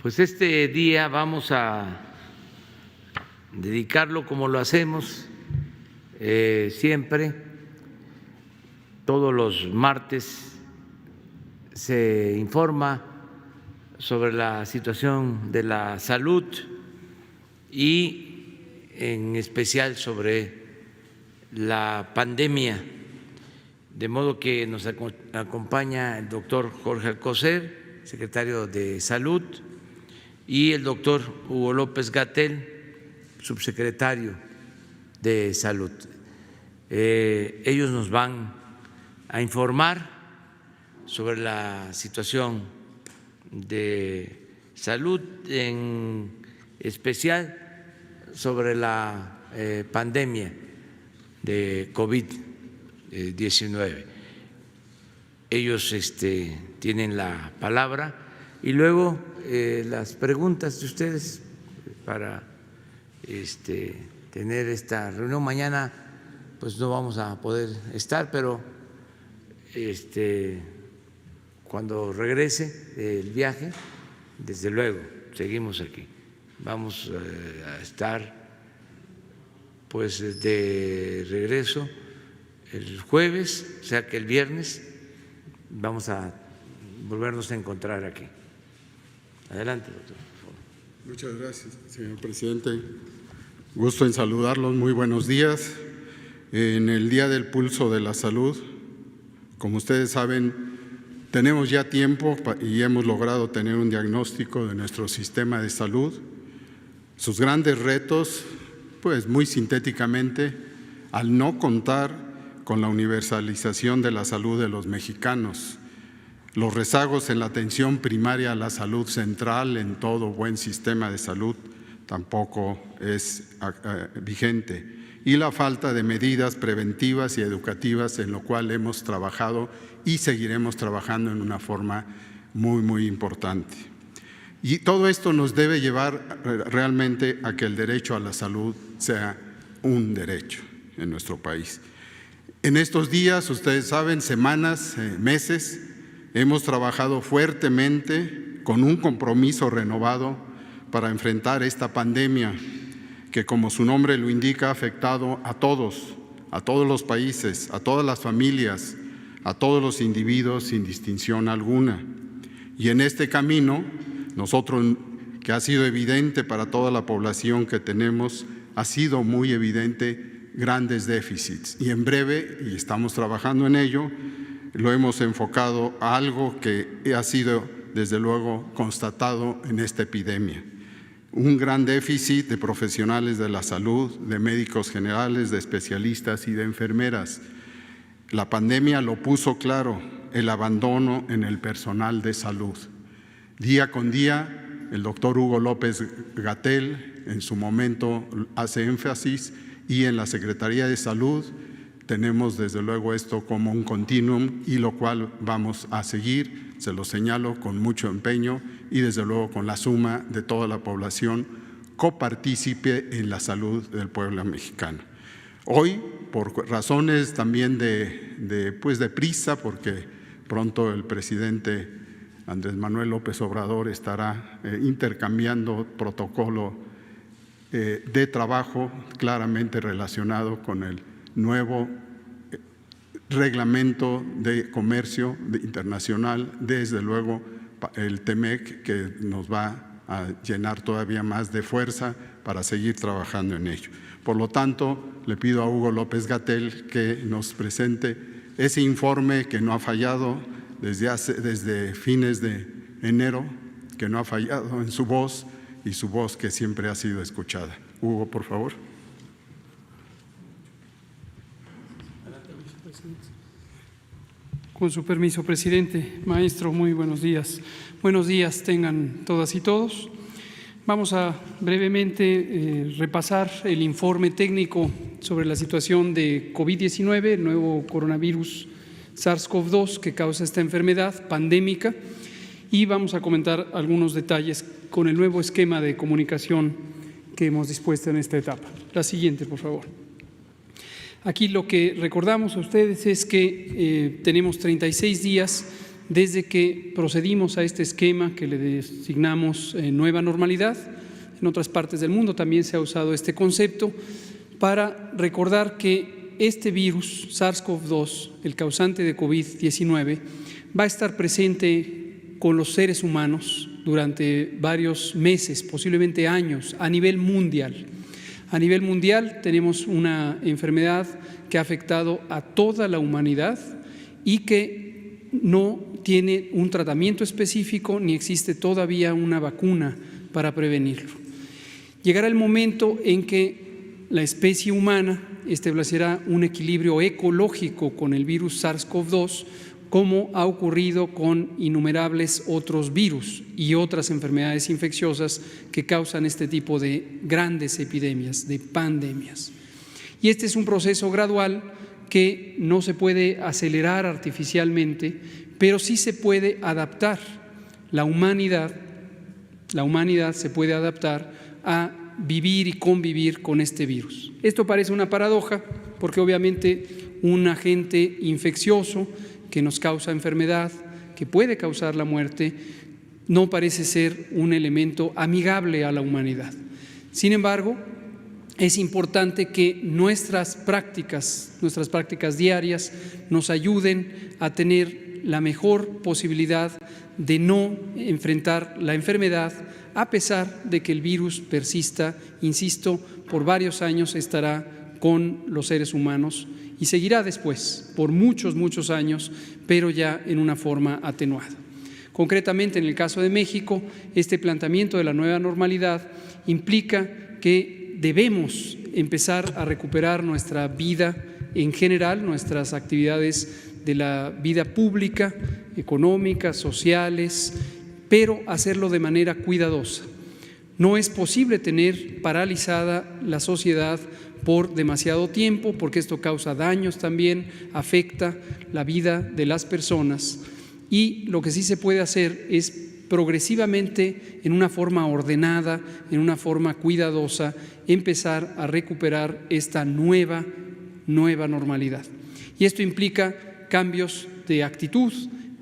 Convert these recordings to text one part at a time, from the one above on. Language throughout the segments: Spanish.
Pues este día vamos a dedicarlo como lo hacemos siempre. Todos los martes se informa sobre la situación de la salud y en especial sobre la pandemia, de modo que nos acompaña el doctor Jorge Alcocer, secretario de Salud, y el doctor Hugo López-Gatell, subsecretario de Salud. Ellos nos van a informar sobre la situación de salud, en especial sobre la pandemia de COVID-19. Ellos tienen la palabra y luego las preguntas de ustedes para tener esta reunión. Mañana pues no vamos a poder estar, pero cuando regrese el viaje, desde luego, seguimos aquí. Vamos a estar pues de regreso el jueves, o sea que el viernes vamos a volvernos a encontrar aquí. Adelante, doctor. Muchas gracias, señor presidente. Gusto en saludarlos, muy buenos días. En el Día del Pulso de la Salud, como ustedes saben, tenemos ya tiempo y hemos logrado tener un diagnóstico de nuestro sistema de salud, sus grandes retos, pues muy sintéticamente, al no contar con la universalización de la salud de los mexicanos, los rezagos en la atención primaria a la salud central en todo buen sistema de salud tampoco es vigente, y la falta de medidas preventivas y educativas, en lo cual hemos trabajado y seguiremos trabajando en una forma muy importante. Y todo esto nos debe llevar realmente a que el derecho a la salud sea un derecho en nuestro país. En estos días, ustedes saben, semanas, meses, hemos trabajado fuertemente con un compromiso renovado para enfrentar esta pandemia que, como su nombre lo indica, ha afectado a todos los países, a todas las familias, a todos los individuos sin distinción alguna. Y en este camino, nosotros, que ha sido evidente para toda la población que tenemos, ha sido muy evidente grandes déficits. Y en breve, y estamos trabajando en ello, lo hemos enfocado a algo que ha sido, desde luego, constatado en esta epidemia. Un gran déficit de profesionales de la salud, de médicos generales, de especialistas y de enfermeras. La pandemia lo puso claro, el abandono en el personal de salud. Día con día, el doctor Hugo López-Gatell en su momento hace énfasis, y en la Secretaría de Salud tenemos desde luego esto como un continuum, y lo cual vamos a seguir, se lo señalo, con mucho empeño y desde luego con la suma de toda la población copartícipe en la salud del pueblo mexicano. Hoy, por razones también de prisa, porque pronto el presidente Andrés Manuel López Obrador estará intercambiando protocolo de trabajo claramente relacionado con el nuevo reglamento de comercio internacional, desde luego el TEMEC, que nos va a llenar todavía más de fuerza para seguir trabajando en ello. Por lo tanto, le pido a Hugo López-Gatell que nos presente ese informe que no ha fallado desde fines de enero, que no ha fallado en su voz y su voz que siempre ha sido escuchada. Hugo, por favor. Con su permiso, presidente. Maestro, muy buenos días. Buenos días tengan todas y todos. Vamos a brevemente repasar el informe técnico sobre la situación de COVID-19, el nuevo coronavirus SARS-CoV-2 que causa esta enfermedad pandémica, y vamos a comentar algunos detalles con el nuevo esquema de comunicación que hemos dispuesto en esta etapa. La siguiente, por favor. Aquí lo que recordamos a ustedes es que tenemos 36 días desde que procedimos a este esquema que le designamos nueva normalidad. En otras partes del mundo también se ha usado este concepto para recordar que este virus, SARS-CoV-2, el causante de COVID-19, va a estar presente con los seres humanos durante varios meses, posiblemente años, a nivel mundial. A nivel mundial tenemos una enfermedad que ha afectado a toda la humanidad y que no tiene un tratamiento específico ni existe todavía una vacuna para prevenirlo. Llegará el momento en que la especie humana establecerá un equilibrio ecológico con el virus SARS-CoV-2, como ha ocurrido con innumerables otros virus y otras enfermedades infecciosas que causan este tipo de grandes epidemias, de pandemias. Y este es un proceso gradual que no se puede acelerar artificialmente, pero sí se puede adaptar. La humanidad se puede adaptar a vivir y convivir con este virus. Esto parece una paradoja porque obviamente un agente infeccioso que nos causa enfermedad, que puede causar la muerte, no parece ser un elemento amigable a la humanidad. Sin embargo, es importante que nuestras prácticas diarias nos ayuden a tener la mejor posibilidad de no enfrentar la enfermedad, a pesar de que el virus persista, insisto, por varios años estará con los seres humanos y seguirá después por muchos años, pero ya en una forma atenuada. Concretamente, en el caso de México, este planteamiento de la nueva normalidad implica que debemos empezar a recuperar nuestra vida en general, nuestras actividades de la vida pública, económicas, sociales, pero hacerlo de manera cuidadosa. No es posible tener paralizada la sociedad por demasiado tiempo, porque esto causa daños también, afecta la vida de las personas, y lo que sí se puede hacer es progresivamente, en una forma ordenada, en una forma cuidadosa, empezar a recuperar esta nueva normalidad. Y esto implica cambios de actitud,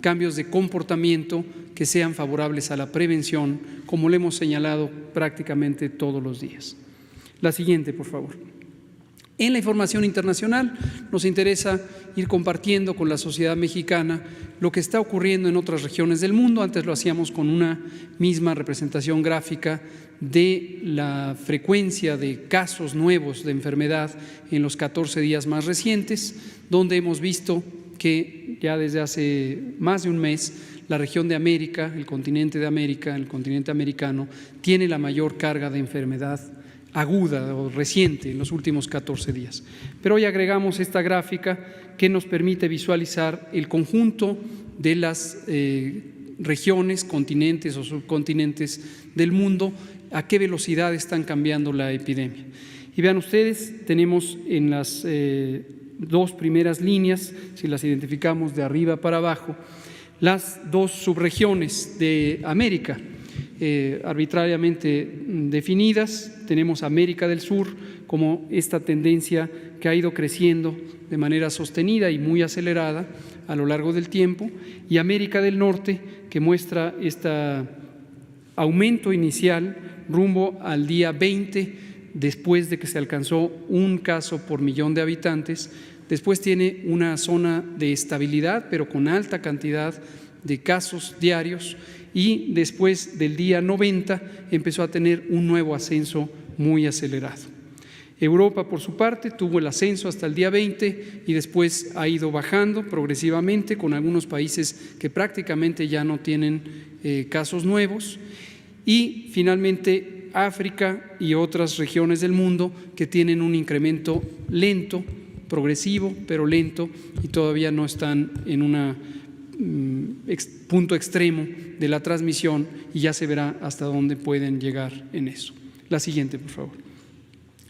cambios de comportamiento que sean favorables a la prevención, como le hemos señalado prácticamente todos los días. La siguiente, por favor. En la información internacional nos interesa ir compartiendo con la sociedad mexicana lo que está ocurriendo en otras regiones del mundo. Antes lo hacíamos con una misma representación gráfica de la frecuencia de casos nuevos de enfermedad en los 14 días más recientes, donde hemos visto que ya desde hace más de un mes la región de América, el continente americano, tiene la mayor carga de enfermedad aguda o reciente en los últimos 14 días. Pero hoy agregamos esta gráfica que nos permite visualizar el conjunto de las regiones, continentes o subcontinentes del mundo, a qué velocidad están cambiando la epidemia. Y vean ustedes, tenemos en las dos primeras líneas, si las identificamos de arriba para abajo, las dos subregiones de América, arbitrariamente definidas. Tenemos América del Sur como esta tendencia que ha ido creciendo de manera sostenida y muy acelerada a lo largo del tiempo, y América del Norte, que muestra este aumento inicial rumbo al día 20, después de que se alcanzó un caso por millón de habitantes. Después tiene una zona de estabilidad, pero con alta cantidad de casos diarios, y después del día 90 empezó a tener un nuevo ascenso muy acelerado. Europa, por su parte, tuvo el ascenso hasta el día 20 y después ha ido bajando progresivamente, con algunos países que prácticamente ya no tienen casos nuevos, y finalmente África y otras regiones del mundo que tienen un incremento lento, progresivo, pero lento, y todavía no están en un punto extremo de la transmisión, y ya se verá hasta dónde pueden llegar en eso. La siguiente, por favor.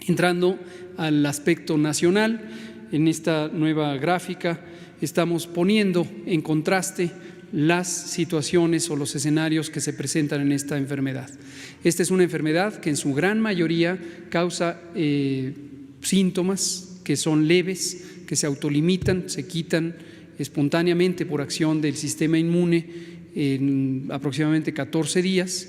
Entrando al aspecto nacional, en esta nueva gráfica estamos poniendo en contraste las situaciones o los escenarios que se presentan en esta enfermedad. Esta es una enfermedad que en su gran mayoría causa síntomas que son leves, que se autolimitan, se quitan espontáneamente por acción del sistema inmune en aproximadamente 14 días,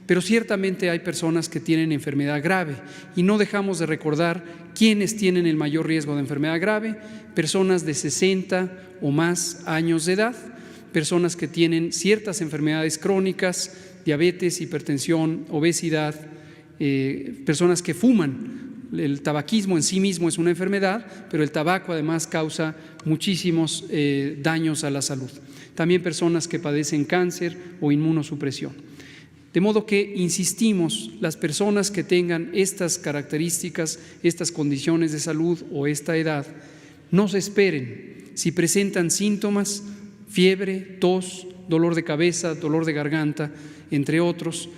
pero ciertamente hay personas que tienen enfermedad grave y no dejamos de recordar quiénes tienen el mayor riesgo de enfermedad grave: personas de 60 o más años de edad, personas que tienen ciertas enfermedades crónicas, diabetes, hipertensión, obesidad, personas que fuman. El tabaquismo en sí mismo es una enfermedad, pero el tabaco además causa muchísimos daños a la salud. También personas que padecen cáncer o inmunosupresión. De modo que insistimos, las personas que tengan estas características, estas condiciones de salud o esta edad, no se esperen. Si presentan síntomas, fiebre, tos, dolor de cabeza, dolor de garganta, entre otros,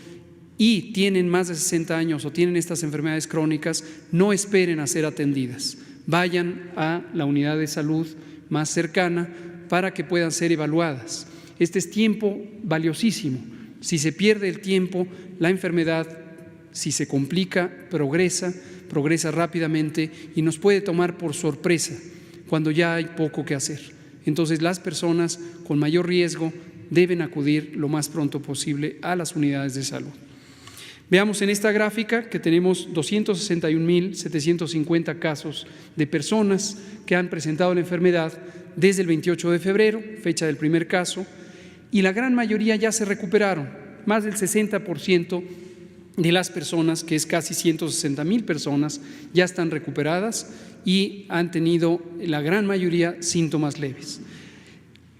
y tienen más de 60 años o tienen estas enfermedades crónicas, no esperen a ser atendidas. Vayan a la unidad de salud más cercana para que puedan ser evaluadas. Este es tiempo valiosísimo. Si se pierde el tiempo, la enfermedad, si se complica, progresa rápidamente y nos puede tomar por sorpresa cuando ya hay poco que hacer. Entonces, las personas con mayor riesgo deben acudir lo más pronto posible a las unidades de salud. Veamos en esta gráfica que tenemos 261.750 casos de personas que han presentado la enfermedad desde el 28 de febrero, fecha del primer caso, y la gran mayoría ya se recuperaron. Más del 60% de las personas, que es casi 160,000 personas, ya están recuperadas y han tenido la gran mayoría síntomas leves.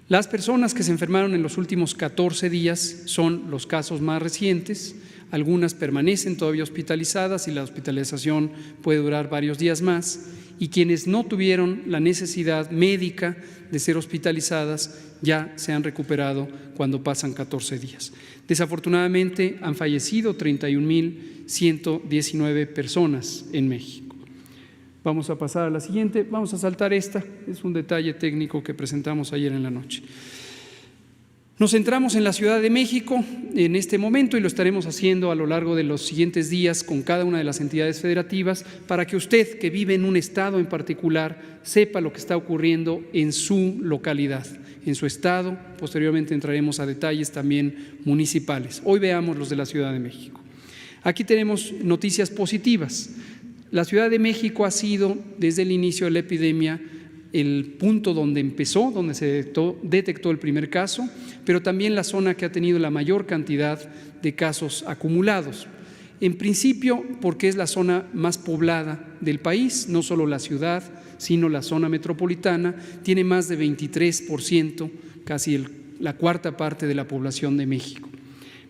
Las personas que se enfermaron en los últimos 14 días son los casos más recientes. Algunas permanecen todavía hospitalizadas y la hospitalización puede durar varios días más, y quienes no tuvieron la necesidad médica de ser hospitalizadas ya se han recuperado cuando pasan 14 días. Desafortunadamente han fallecido 31.119 personas en México. Vamos a pasar a la siguiente, vamos a saltar esta, es un detalle técnico que presentamos ayer en la noche. Nos centramos en la Ciudad de México en este momento y lo estaremos haciendo a lo largo de los siguientes días con cada una de las entidades federativas para que usted, que vive en un estado en particular, sepa lo que está ocurriendo en su localidad, en su estado. Posteriormente entraremos a detalles también municipales. Hoy veamos los de la Ciudad de México. Aquí tenemos noticias positivas. La Ciudad de México ha sido, desde el inicio de la epidemia, el punto donde empezó, donde se detectó el primer caso, pero también la zona que ha tenido la mayor cantidad de casos acumulados. En principio, porque es la zona más poblada del país, no solo la ciudad, sino la zona metropolitana, tiene más de 23%, casi la cuarta parte de la población de México.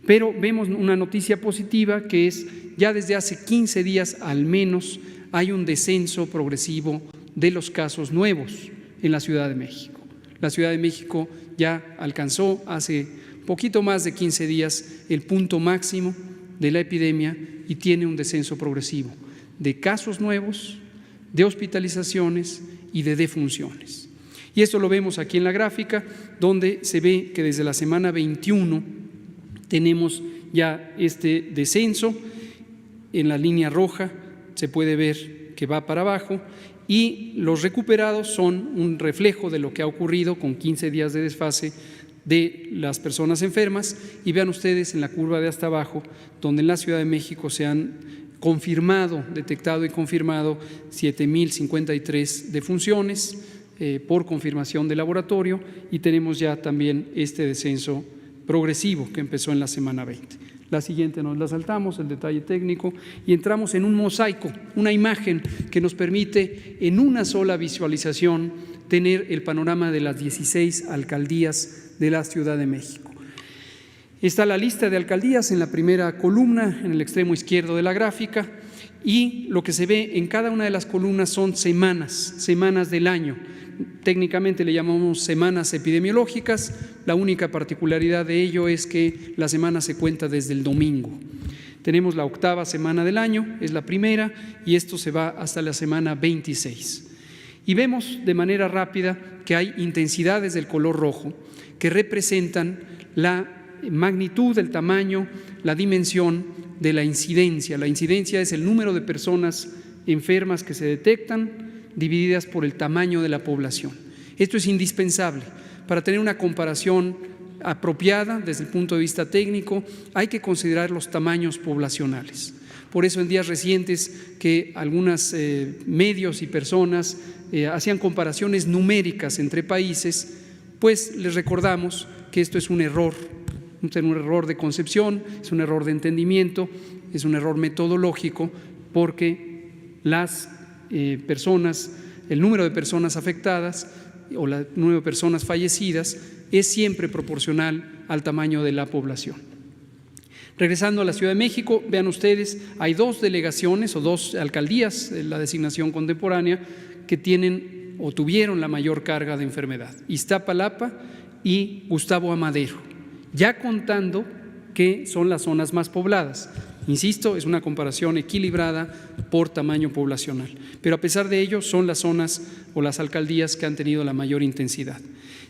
Pero vemos una noticia positiva, que es ya desde hace 15 días al menos hay un descenso progresivo de los casos nuevos en la Ciudad de México. La Ciudad de México ya alcanzó hace poquito más de 15 días el punto máximo de la epidemia y tiene un descenso progresivo de casos nuevos, de hospitalizaciones y de defunciones. Y esto lo vemos aquí en la gráfica, donde se ve que desde la semana 21 tenemos ya este descenso. En la línea roja se puede ver que va para abajo, y los recuperados son un reflejo de lo que ha ocurrido con 15 días de desfase de las personas enfermas. Y vean ustedes en la curva de hasta abajo, donde en la Ciudad de México se han detectado y confirmado 7.053 defunciones por confirmación de laboratorio, y tenemos ya también este descenso progresivo que empezó en la semana 20. La siguiente nos la saltamos, el detalle técnico, y entramos en un mosaico, una imagen que nos permite en una sola visualización tener el panorama de las 16 alcaldías de la Ciudad de México. Está la lista de alcaldías en la primera columna, en el extremo izquierdo de la gráfica, y lo que se ve en cada una de las columnas son semanas del año. Técnicamente le llamamos semanas epidemiológicas. La única particularidad de ello es que la semana se cuenta desde el domingo. Tenemos la octava semana del año, es la primera, y esto se va hasta la semana 26. Y vemos de manera rápida que hay intensidades del color rojo que representan la magnitud, el tamaño, la dimensión de la incidencia. La incidencia es el número de personas enfermas que se detectan divididas por el tamaño de la población. Esto es indispensable para tener una comparación apropiada desde el punto de vista técnico. Hay que considerar los tamaños poblacionales. Por eso en días recientes que algunos medios y personas hacían comparaciones numéricas entre países, pues les recordamos que esto es un error de concepción, es un error de entendimiento, es un error metodológico, porque las personas, el número de personas afectadas o el número de personas fallecidas es siempre proporcional al tamaño de la población. Regresando a la Ciudad de México, vean ustedes, hay 2 delegaciones o 2 alcaldías de la designación contemporánea que tienen o tuvieron la mayor carga de enfermedad: Iztapalapa y Gustavo Amadero, ya contando que son las zonas más pobladas. Insisto, es una comparación equilibrada por tamaño poblacional, pero a pesar de ello son las zonas o las alcaldías que han tenido la mayor intensidad.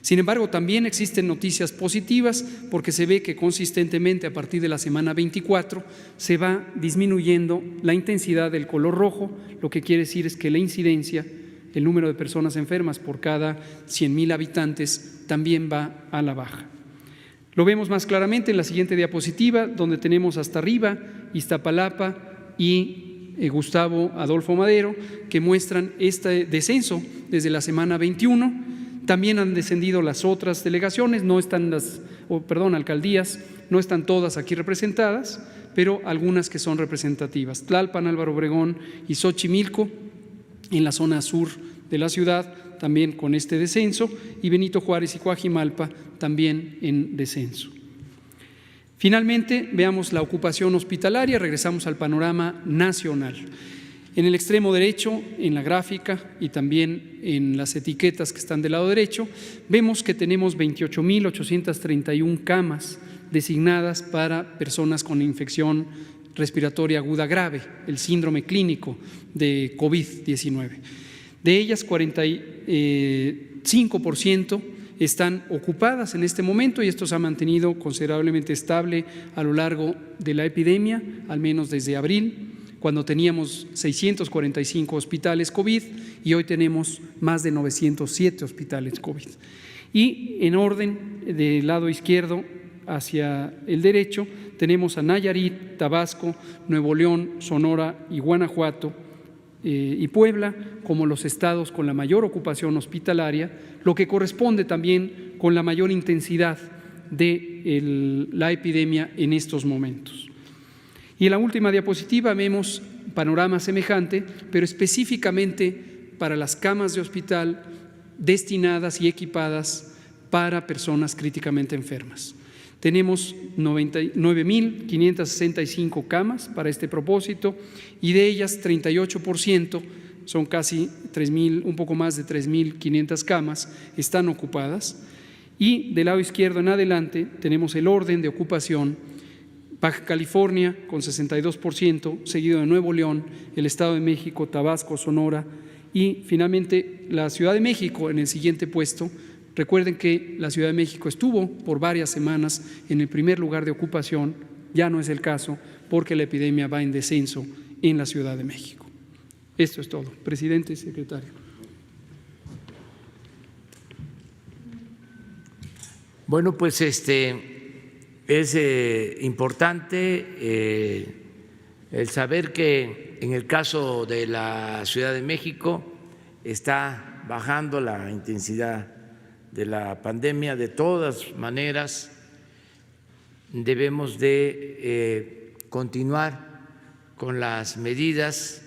Sin embargo, también existen noticias positivas, porque se ve que consistentemente a partir de la semana 24 se va disminuyendo la intensidad del color rojo, lo que quiere decir es que la incidencia, el número de personas enfermas por cada 100,000 habitantes también va a la baja. Lo vemos más claramente en la siguiente diapositiva, donde tenemos hasta arriba Iztapalapa y Gustavo Adolfo Madero, que muestran este descenso desde la semana 21. También han descendido las otras delegaciones, alcaldías, no están todas aquí representadas, pero algunas que son representativas: Tlalpan, Álvaro Obregón y Xochimilco en la zona sur de la ciudad, también con este descenso, y Benito Juárez y Coajimalpa también en descenso. Finalmente, veamos la ocupación hospitalaria. Regresamos al panorama nacional. En el extremo derecho, en la gráfica y también en las etiquetas que están del lado derecho, vemos que tenemos 28,831 camas designadas para personas con infección respiratoria aguda grave, el síndrome clínico de COVID-19. De ellas, 45% están ocupadas en este momento, y esto se ha mantenido considerablemente estable a lo largo de la epidemia, al menos desde abril, cuando teníamos 645 hospitales COVID y hoy tenemos más de 907 hospitales COVID. Y en orden del lado izquierdo hacia el derecho tenemos a Nayarit, Tabasco, Nuevo León, Sonora y Guanajuato y Puebla como los estados con la mayor ocupación hospitalaria, lo que corresponde también con la mayor intensidad de la epidemia en estos momentos. Y en la última diapositiva vemos panorama semejante, pero específicamente para las camas de hospital destinadas y equipadas para personas críticamente enfermas. Tenemos 99,565 camas para este propósito, y de ellas 38%, son casi 3,000, un poco más de 3,500 camas, están ocupadas. Y del lado izquierdo en adelante tenemos el orden de ocupación: Baja California con 62%, seguido de Nuevo León, el Estado de México, Tabasco, Sonora y finalmente la Ciudad de México en el siguiente puesto. Recuerden que la Ciudad de México estuvo por varias semanas en el primer lugar de ocupación, ya no es el caso porque la epidemia va en descenso en la Ciudad de México. Esto es todo. Presidente, secretario. Bueno, pues es importante el saber que en el caso de la Ciudad de México está bajando la intensidad de la pandemia. De todas maneras, debemos de continuar con las medidas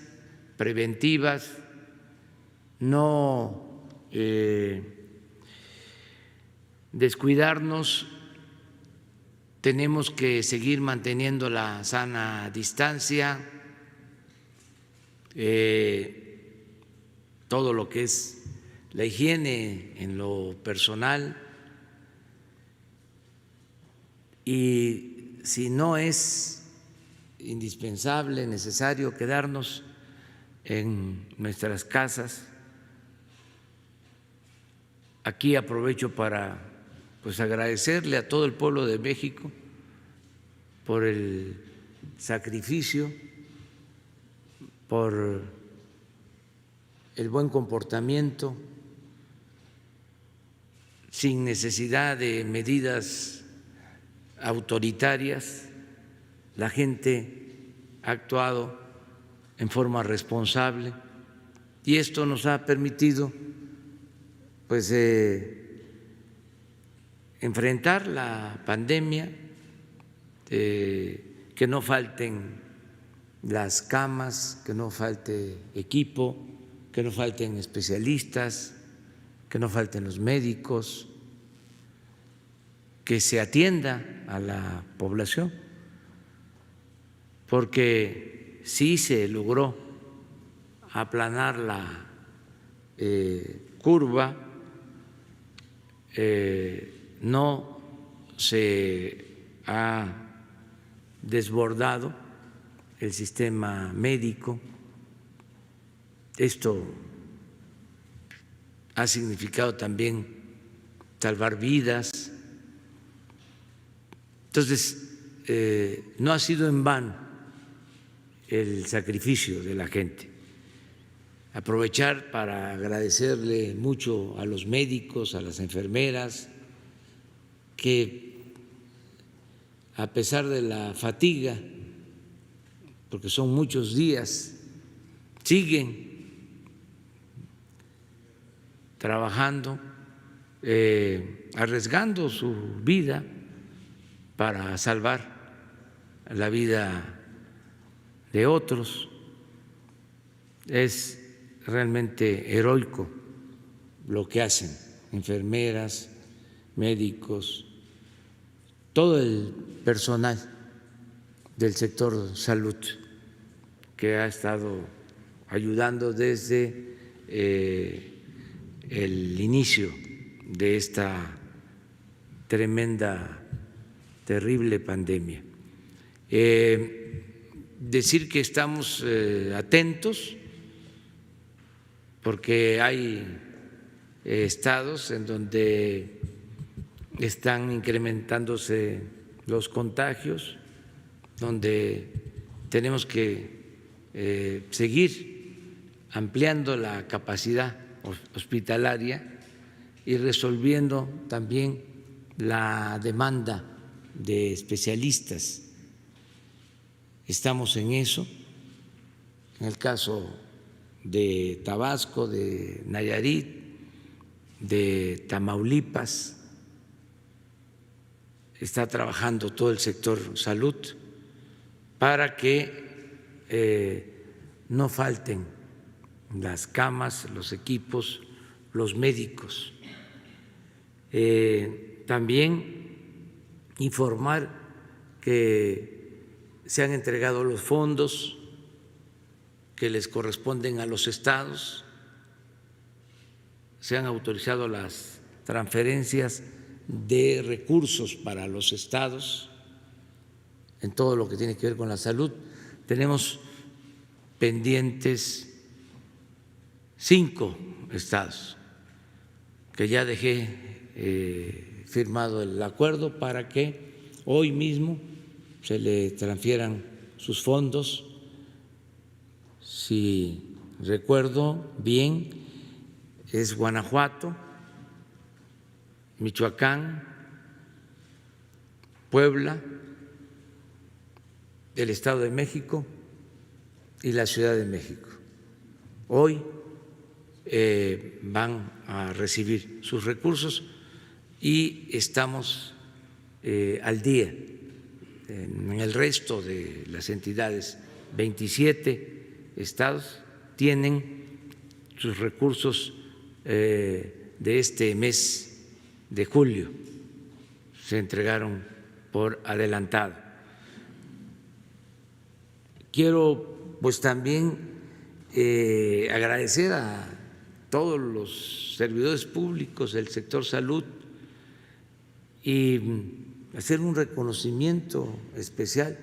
preventivas, no descuidarnos. Tenemos que seguir manteniendo la sana distancia, todo lo que es la higiene en lo personal, y si no es indispensable, necesario quedarnos en nuestras casas. Aquí aprovecho para agradecerle a todo el pueblo de México por el sacrificio, por el buen comportamiento sin necesidad de medidas autoritarias. La gente ha actuado en forma responsable y esto nos ha permitido pues enfrentar la pandemia, que no falten las camas, que no falte equipo, que no falten especialistas, que no falten los médicos, que se atienda a la población, porque sí se logró aplanar la curva, no se ha desbordado el sistema médico. Esto ha significado también salvar vidas. Entonces, no ha sido en vano el sacrificio de la gente. Aprovechar para agradecerle mucho a los médicos, a las enfermeras, que a pesar de la fatiga, porque son muchos días, siguen trabajando, arriesgando su vida para salvar la vida de otros. Es realmente heroico lo que hacen enfermeras, médicos, todo el personal del sector salud que ha estado ayudando desde el inicio de esta tremenda, terrible pandemia. Decir que estamos atentos porque hay estados en donde están incrementándose los contagios, donde tenemos que seguir ampliando la capacidad hospitalaria y resolviendo también la demanda de especialistas. Estamos en eso. En el caso de Tabasco, de Nayarit, de Tamaulipas, está trabajando todo el sector salud para que no falten las camas, los equipos, los médicos. También informar que se han entregado los fondos que les corresponden a los estados, se han autorizado las transferencias de recursos para los estados en todo lo que tiene que ver con la salud. Tenemos pendientes 5 estados que ya dejé firmado el acuerdo para que hoy mismo se le transfieran sus fondos. Si recuerdo bien, es Guanajuato, Michoacán, Puebla, el Estado de México y la Ciudad de México. Hoy van a recibir sus recursos y estamos al día. En el resto de las entidades, 27 estados tienen sus recursos de este mes de julio, se entregaron por adelantado. Quiero pues también agradecer a todos los servidores públicos del sector salud y hacer un reconocimiento especial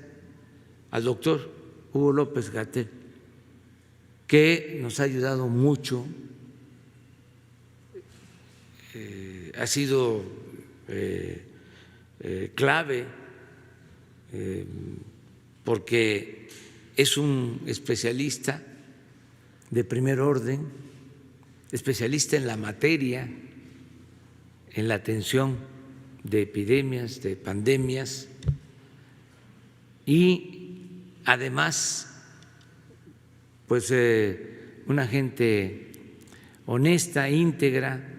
al doctor Hugo López-Gatell, que nos ha ayudado mucho, ha sido clave porque es un especialista de primer orden, especialista en la materia, en la atención de epidemias, de pandemias, y además, pues una gente honesta, íntegra,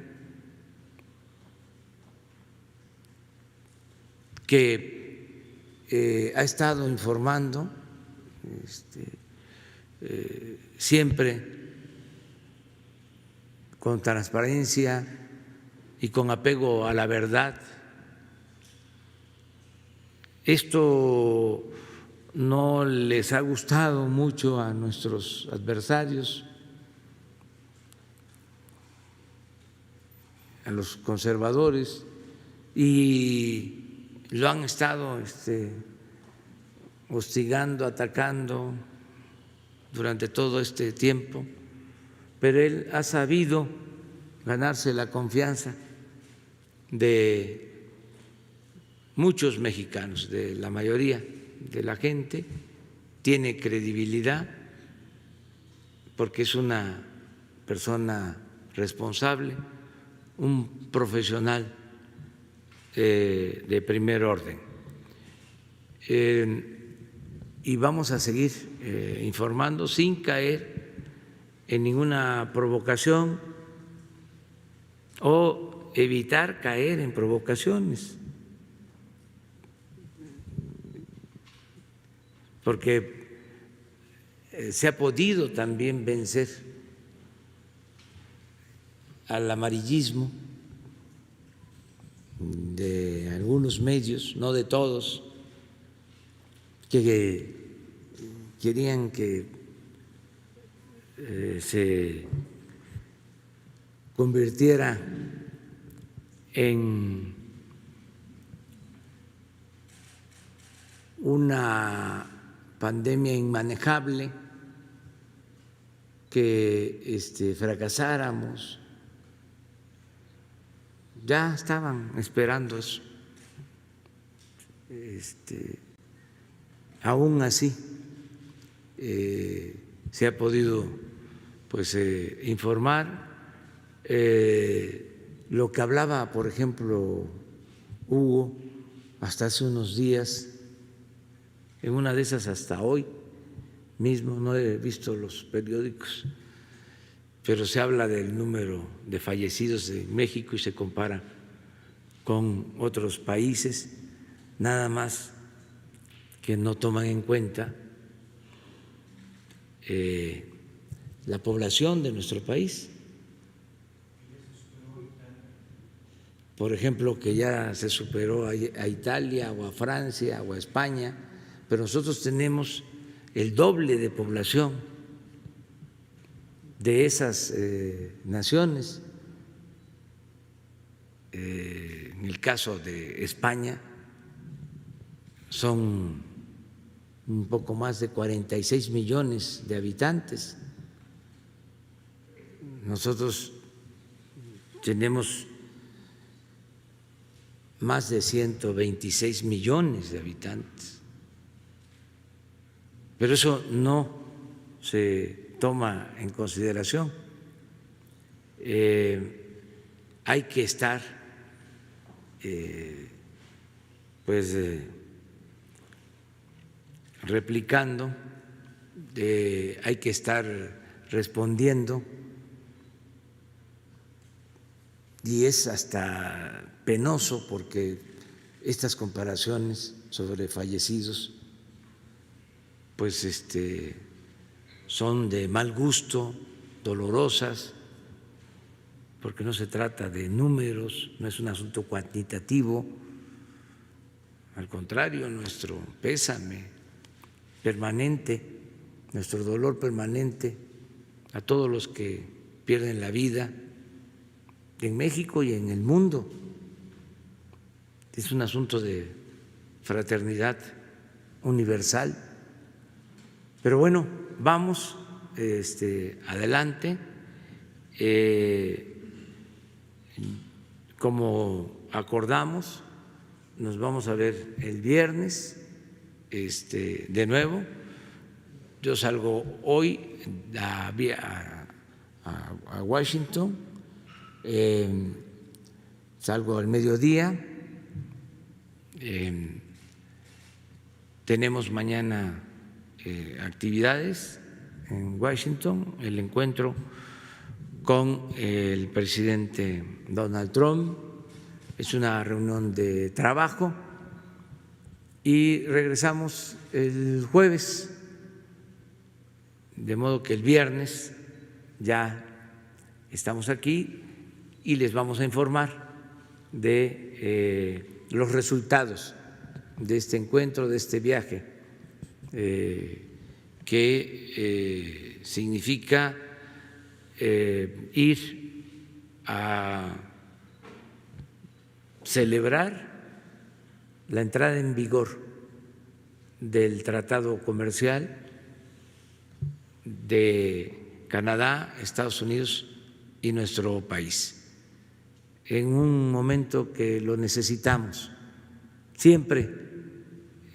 que ha estado informando siempre con transparencia y con apego a la verdad. Esto no les ha gustado mucho a nuestros adversarios, a los conservadores, y lo han estado hostigando, atacando durante todo este tiempo, pero él ha sabido ganarse la confianza de muchos mexicanos, de la mayoría de la gente, tiene credibilidad porque es una persona responsable, un profesional de primer orden. Y vamos a seguir informando sin caer en ninguna provocación o evitar caer en provocaciones, porque se ha podido también vencer al amarillismo de algunos medios, no de todos, que querían que se convirtiera en una pandemia inmanejable, que fracasáramos. Ya estaban esperando eso. Aún así se ha podido pues informar. Lo que hablaba, por ejemplo, Hugo hasta hace unos días, en una de esas hasta hoy mismo, no he visto los periódicos, pero se habla del número de fallecidos de México y se compara con otros países, nada más que no toman en cuenta la población de nuestro país. Por ejemplo, que ya se superó a Italia o a Francia o a España, pero nosotros tenemos el doble de población de esas naciones. En el caso de España son un poco más de 46 millones de habitantes. Nosotros tenemos más de 126 millones de habitantes, pero eso no se toma en consideración. Hay que estar replicando, hay que estar respondiendo, y es hasta penoso porque estas comparaciones sobre fallecidos pues son de mal gusto, dolorosas, porque no se trata de números, no es un asunto cuantitativo, al contrario, nuestro pésame permanente, nuestro dolor permanente a todos los que pierden la vida en México y en el mundo. Es un asunto de fraternidad universal. Pero bueno, vamos adelante. Como acordamos, nos vamos a ver el viernes de nuevo. Yo salgo hoy a Washington salgo al mediodía. Tenemos mañana actividades en Washington, el encuentro con el presidente Donald Trump. Es una reunión de trabajo y regresamos el jueves, de modo que el viernes ya estamos aquí y les vamos a informar de los resultados de este encuentro, de este viaje, que significa ir a celebrar la entrada en vigor del Tratado Comercial de Canadá, Estados Unidos y nuestro país, en un momento que lo necesitamos. Siempre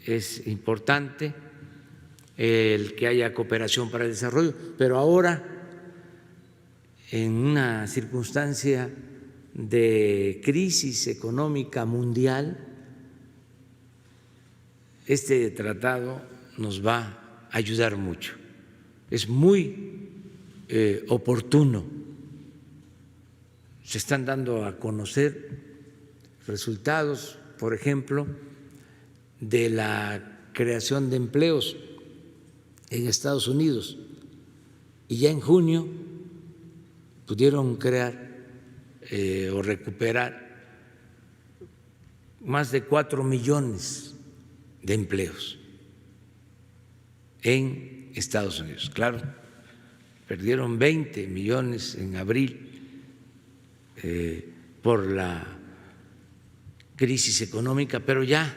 es importante el que haya cooperación para el desarrollo, pero ahora, en una circunstancia de crisis económica mundial, este tratado nos va a ayudar mucho. Es muy oportuno. Se están dando a conocer resultados, por ejemplo, de la creación de empleos en Estados Unidos, y ya en junio pudieron crear o recuperar más de 4 millones de empleos en Estados Unidos. Claro, perdieron 20 millones en abril por la crisis económica, pero ya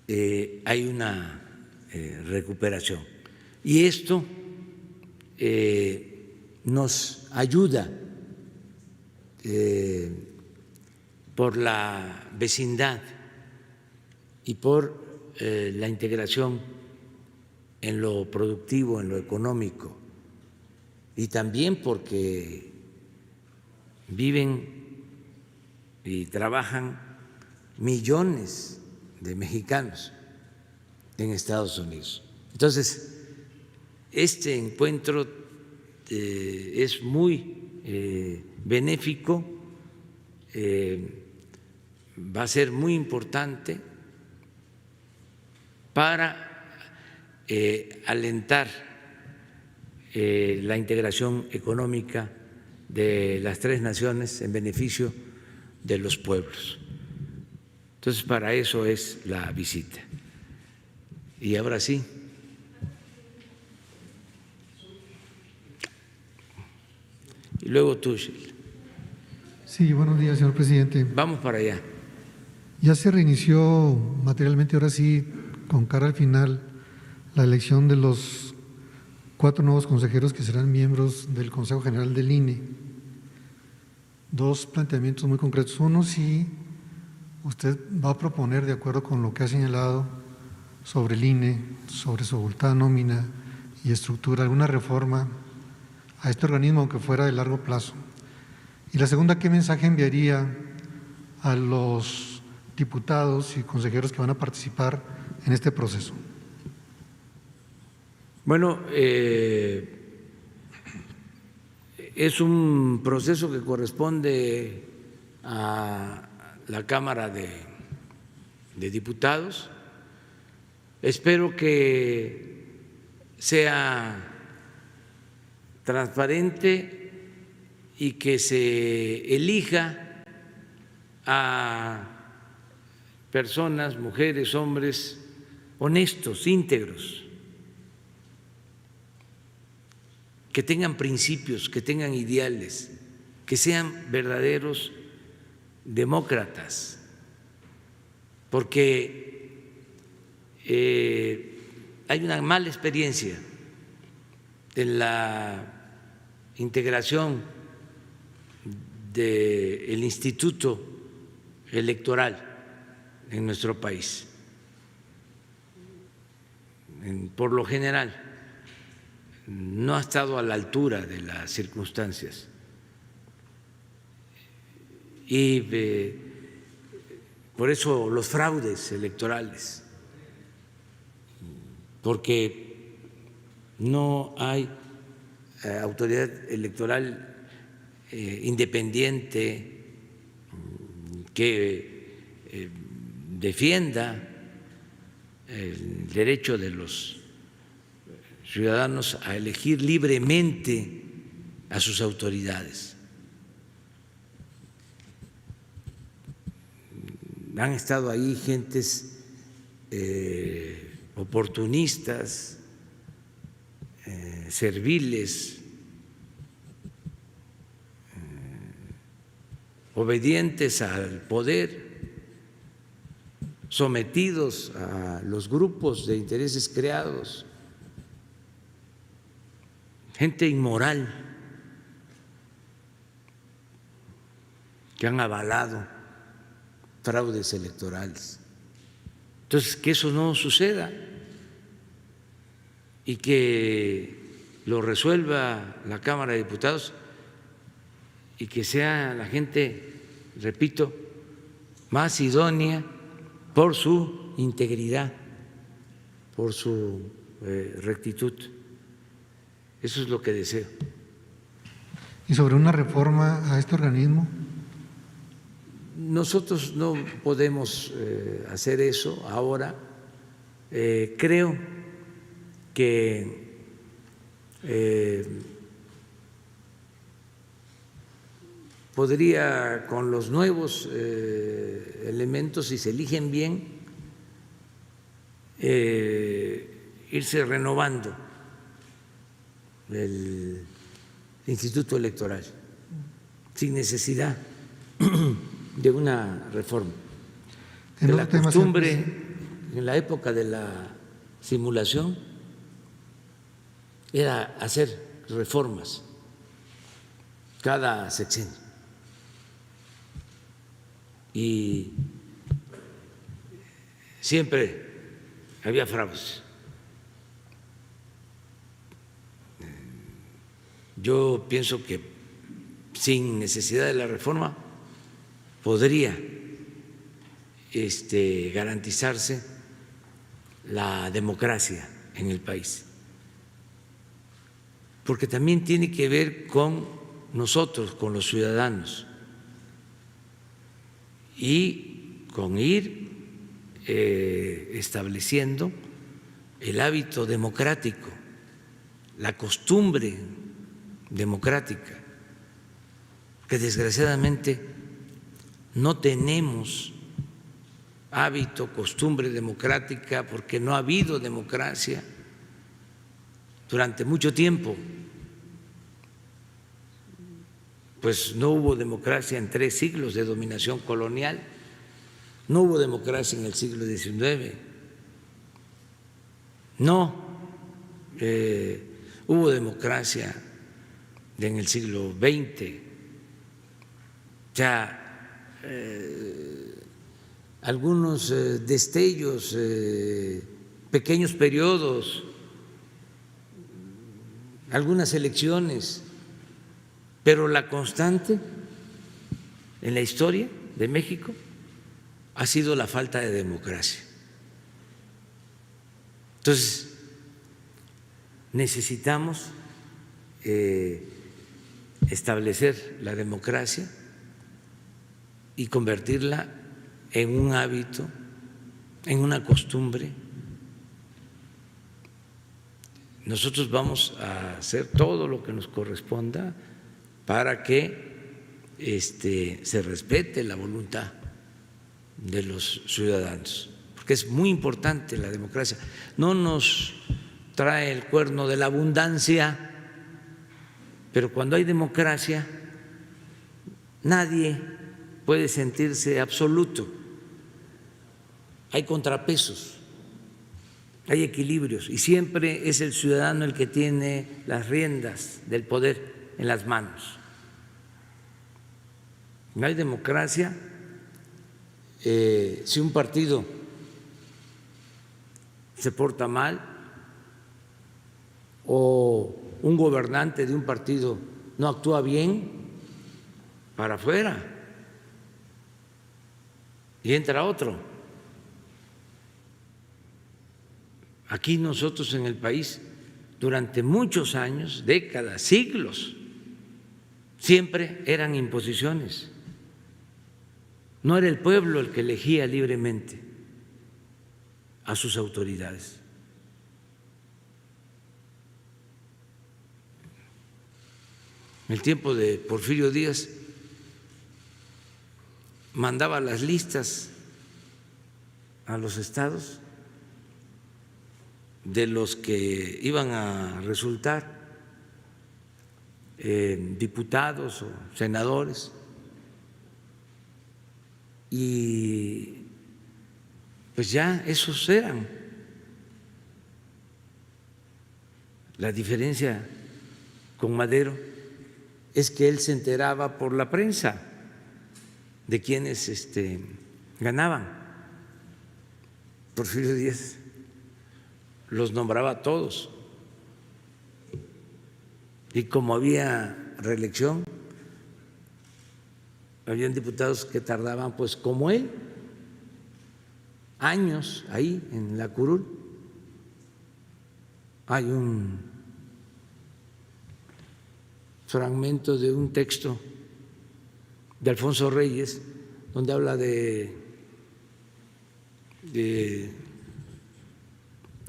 hay una recuperación. Y esto nos ayuda por la vecindad y por la integración en lo productivo, en lo económico, y también porque viven y trabajan millones de mexicanos en Estados Unidos. Entonces, este encuentro es muy benéfico, va a ser muy importante para alentar la integración económica de las tres naciones en beneficio de los pueblos. Entonces, para eso es la visita. Y ahora sí. Y luego tú, Sheila. Sí, buenos días, señor presidente. Vamos para allá. Ya se reinició materialmente, ahora sí, con cara al final, la elección de los 4 nuevos consejeros que serán miembros del Consejo General del INE. 2 planteamientos muy concretos. Uno, si usted va a proponer, de acuerdo con lo que ha señalado sobre el INE, sobre su abultada nómina y estructura, alguna reforma a este organismo, aunque fuera de largo plazo. Y la segunda, ¿qué mensaje enviaría a los diputados y consejeros que van a participar en este proceso? Bueno, es un proceso que corresponde a la Cámara de Diputados. Espero que sea transparente y que se elija a personas, mujeres, hombres honestos, íntegros, que tengan principios, que tengan ideales, que sean verdaderos demócratas, porque hay una mala experiencia en la integración del instituto electoral en nuestro país. Por lo general, no ha estado a la altura de las circunstancias y por eso los fraudes electorales, porque no hay autoridad electoral independiente que defienda el derecho de los ciudadanos a elegir libremente a sus autoridades. Han estado ahí gentes oportunistas, serviles, obedientes al poder, sometidos a los grupos de intereses creados, gente inmoral que han avalado fraudes electorales. Entonces, que eso no suceda y que lo resuelva la Cámara de Diputados y que sea la gente, repito, más idónea por su integridad, por su rectitud. Eso es lo que deseo. ¿Y sobre una reforma a este organismo? Nosotros no podemos hacer eso ahora. Creo que podría, con los nuevos elementos, si se eligen bien, irse renovando el Instituto Electoral sin necesidad de una reforma. De la costumbre en la época de la simulación era hacer reformas cada sexenio y siempre había fraudes. Yo pienso que sin necesidad de la reforma podría garantizarse la democracia en el país, porque también tiene que ver con nosotros, con los ciudadanos, y con ir estableciendo el hábito democrático, la costumbre democrática, que desgraciadamente no tenemos hábito, costumbre democrática, porque no ha habido democracia durante mucho tiempo. Pues no hubo democracia en 3 siglos de dominación colonial, no hubo democracia en el siglo XIX, no hubo democracia en el siglo XX. Ya algunos destellos, pequeños periodos, algunas elecciones, pero la constante en la historia de México ha sido la falta de democracia. Entonces, necesitamos establecer la democracia y convertirla en un hábito, en una costumbre. Nosotros vamos a hacer todo lo que nos corresponda para que se respete la voluntad de los ciudadanos, porque es muy importante la democracia. No nos trae el cuerno de la abundancia, pero cuando hay democracia nadie puede sentirse absoluto. Hay contrapesos, hay equilibrios, y siempre es el ciudadano el que tiene las riendas del poder en las manos. No hay democracia si un partido se porta mal o un gobernante de un partido no actúa bien, para afuera. y entra otro. Aquí nosotros en el país, durante muchos años, décadas, siglos, siempre eran imposiciones. No era el pueblo el que elegía libremente a sus autoridades. En el tiempo de Porfirio Díaz mandaba las listas a los estados de los que iban a resultar diputados o senadores, y pues ya esos eran. La diferencia con Madero es que él se enteraba por la prensa de quienes ganaban. Porfirio Díaz los nombraba a todos, y como había reelección, habían diputados que tardaban, pues como él, años ahí en la curul. Hay un fragmento de un texto de Alfonso Reyes donde habla de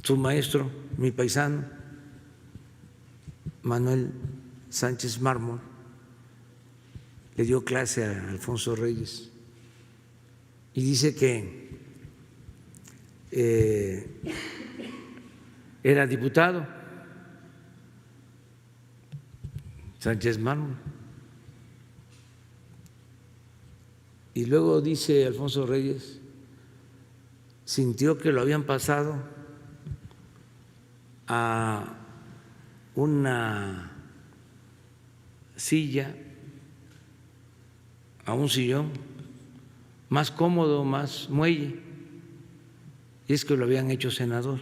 su maestro, mi paisano, Manuel Sánchez Mármol. Le dio clase a Alfonso Reyes y dice que era diputado Sánchez Mármol, y luego dice Alfonso Reyes, sintió que lo habían pasado a una silla, a un sillón más cómodo, más muelle, y es que lo habían hecho senador,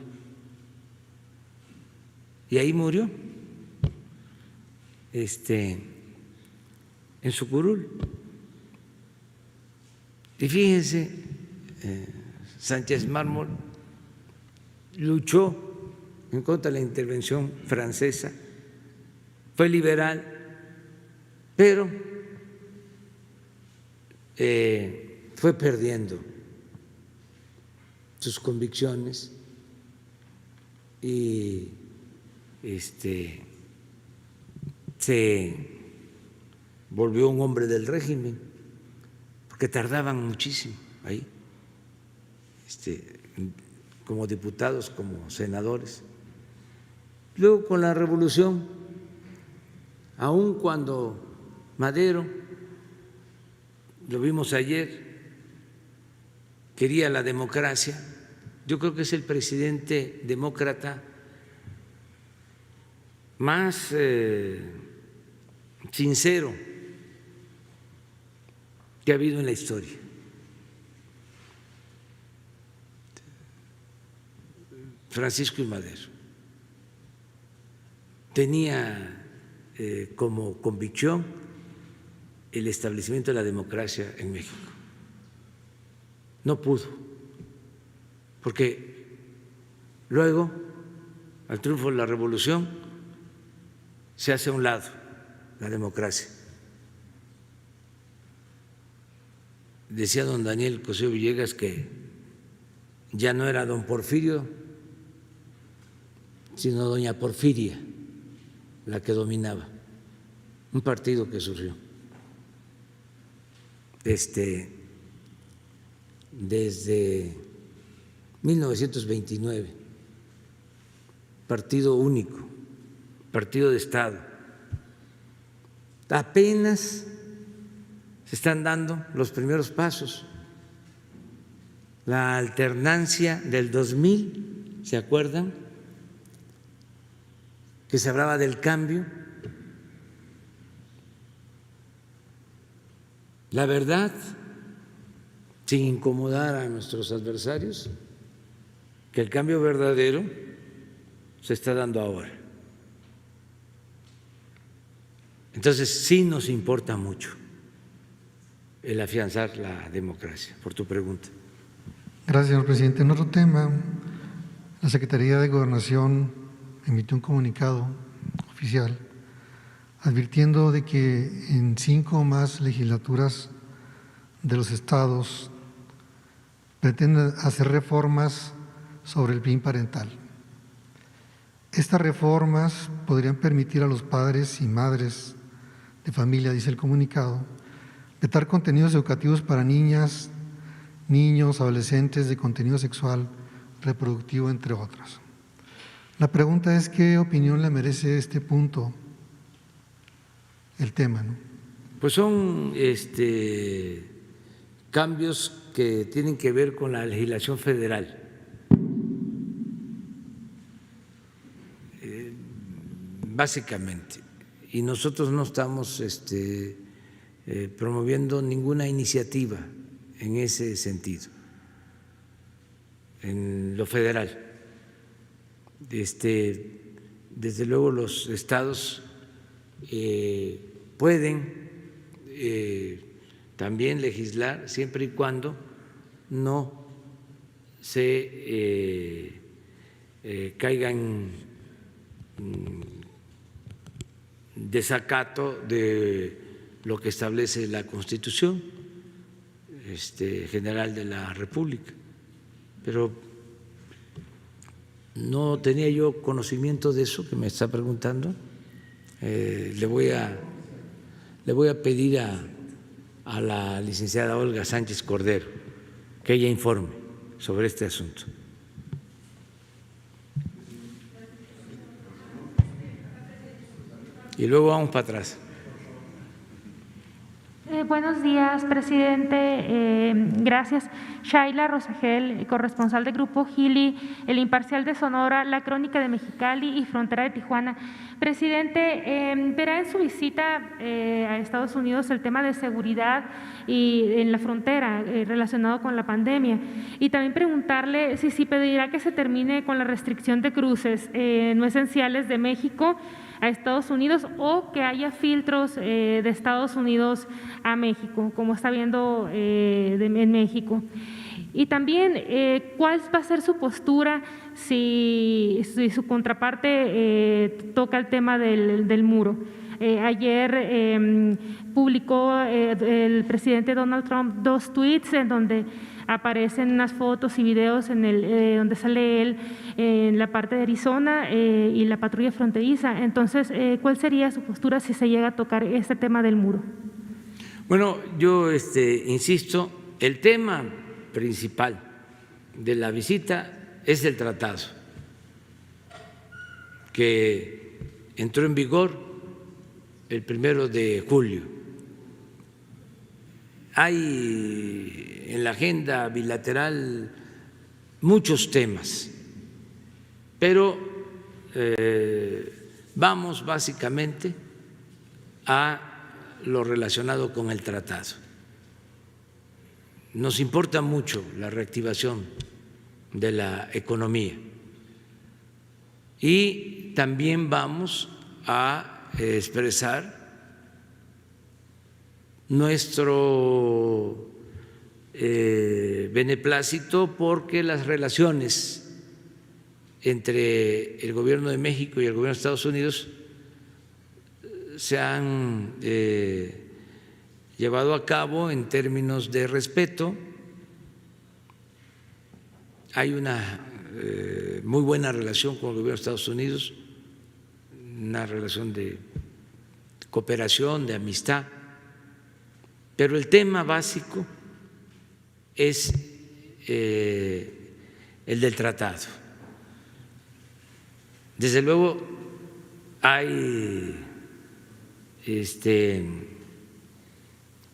y ahí murió en su curul. Y fíjense, Sánchez Mármol luchó en contra de la intervención francesa, fue liberal, pero fue perdiendo sus convicciones y se volvió un hombre del régimen, porque tardaban muchísimo ahí, como diputados, como senadores. Luego con la revolución, aun cuando Madero, lo vimos ayer, quería la democracia, yo creo que es el presidente demócrata más sincero que ha habido en la historia. Francisco I. Madero tenía como convicción el establecimiento de la democracia en México. No pudo, porque luego, al triunfo de la revolución, se hace a un lado la democracia. Decía don Daniel Cosío Villegas que ya no era don Porfirio, sino doña Porfiria la que dominaba, un partido que surgió desde 1929, partido único, partido de Estado. Apenas se están dando los primeros pasos. La alternancia del 2000, ¿se acuerdan? Que se hablaba del cambio. La verdad, sin incomodar a nuestros adversarios, que el cambio verdadero se está dando ahora. Entonces sí nos importa mucho el afianzar la democracia, por tu pregunta. Gracias, señor presidente. En otro tema, la Secretaría de Gobernación emitió un comunicado oficial advirtiendo de que en 5 o más legislaturas de los estados pretenden hacer reformas sobre el PIN parental. Estas reformas podrían permitir a los padres y madres de familia, dice el comunicado, vetar contenidos educativos para niñas, niños, adolescentes de contenido sexual, reproductivo, entre otros. La pregunta es, ¿qué opinión le merece este punto, el tema, ¿no? Pues son cambios que tienen que ver con la legislación federal. Básicamente, y nosotros no estamos promoviendo ninguna iniciativa en ese sentido, en lo federal. Desde luego los estados pueden también legislar siempre y cuando no se caigan desacato de lo que establece la Constitución General de la República. Pero no tenía yo conocimiento de eso que me está preguntando. Le voy a pedir a la licenciada Olga Sánchez Cordero que ella informe sobre este asunto. Y luego vamos para atrás. Buenos días, presidente. Gracias. Shaila Rosagel, corresponsal del Grupo Gili, El Imparcial de Sonora, La Crónica de Mexicali y Frontera de Tijuana. Presidente, verá en su visita a Estados Unidos el tema de seguridad y en la frontera relacionado con la pandemia. Y también preguntarle si pedirá que se termine con la restricción de cruces no esenciales de México a Estados Unidos o que haya filtros de Estados Unidos a México, como está viendo en México. Y también, ¿cuál va a ser su postura si su contraparte toca el tema del muro? Ayer publicó el presidente Donald Trump 2 tweets en donde aparecen unas fotos y videos donde sale él en la parte de Arizona y la patrulla fronteriza. Entonces, ¿cuál sería su postura si se llega a tocar este tema del muro? Bueno, yo insisto, el tema principal de la visita es el tratado que entró en vigor el 1 de julio. Hay en la agenda bilateral muchos temas, pero vamos básicamente a lo relacionado con el tratado. Nos importa mucho la reactivación de la economía y también vamos a expresar nuestro beneplácito porque las relaciones entre el Gobierno de México y el Gobierno de Estados Unidos se han llevado a cabo en términos de respeto. Hay una muy buena relación con el Gobierno de Estados Unidos, una relación de cooperación, de amistad, pero el tema básico es el del tratado. Desde luego hay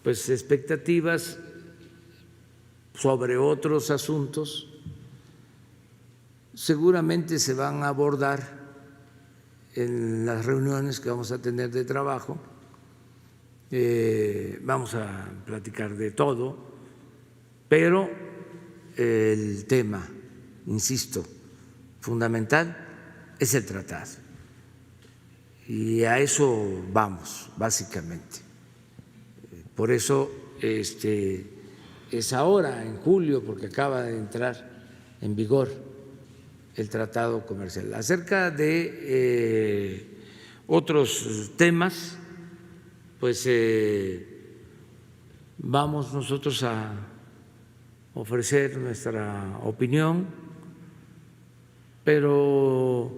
pues expectativas sobre otros asuntos, seguramente se van a abordar en las reuniones que vamos a tener de trabajo. Vamos a platicar de todo, pero el tema, insisto, fundamental es el tratado. Y a eso vamos, básicamente. Por eso es ahora, en julio, porque acaba de entrar en vigor el tratado comercial. Acerca de otros temas, pues vamos nosotros a ofrecer nuestra opinión, pero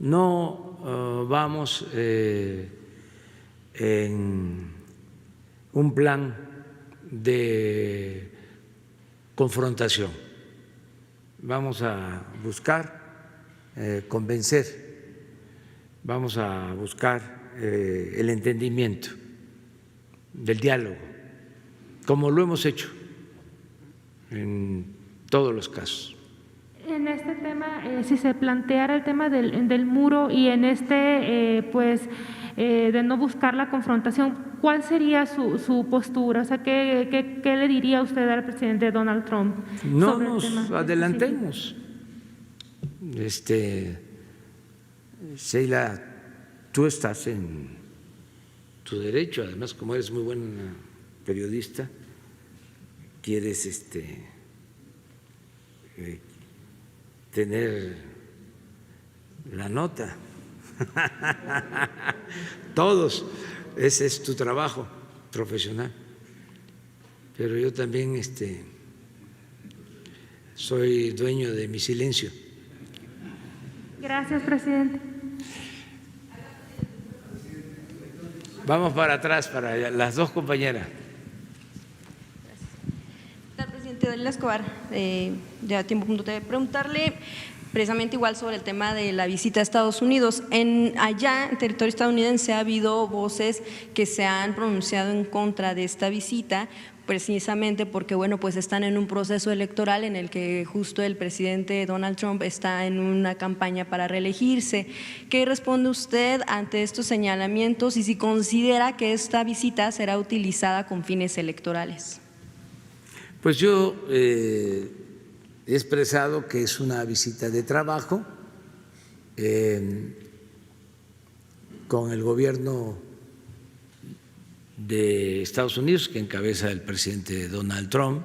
no vamos en un plan de confrontación. Vamos a buscar convencer, vamos a buscar el entendimiento del diálogo, como lo hemos hecho en todos los casos. En este tema, si se planteara el tema del muro y en de no buscar la confrontación, ¿cuál sería su postura? O sea, ¿qué le diría usted al presidente Donald Trump? No sobre nos el tema adelantemos. Sheila, tú estás en tu derecho, además, como eres muy buena periodista, quieres tener la nota. Todos, ese es tu trabajo profesional. Pero yo también soy dueño de mi silencio. Gracias, presidente. Vamos para atrás, para las dos compañeras. Presidente Dalila Escobar, ya tiempo punto de preguntarle precisamente igual sobre el tema de la visita a Estados Unidos. Allá en territorio estadounidense ha habido voces que se han pronunciado en contra de esta visita, precisamente porque bueno, pues están en un proceso electoral en el que justo el presidente Donald Trump está en una campaña para reelegirse. ¿Qué responde usted ante estos señalamientos y si considera que esta visita será utilizada con fines electorales? Pues yo he expresado que es una visita de trabajo con el gobierno de Estados Unidos, que encabeza el presidente Donald Trump,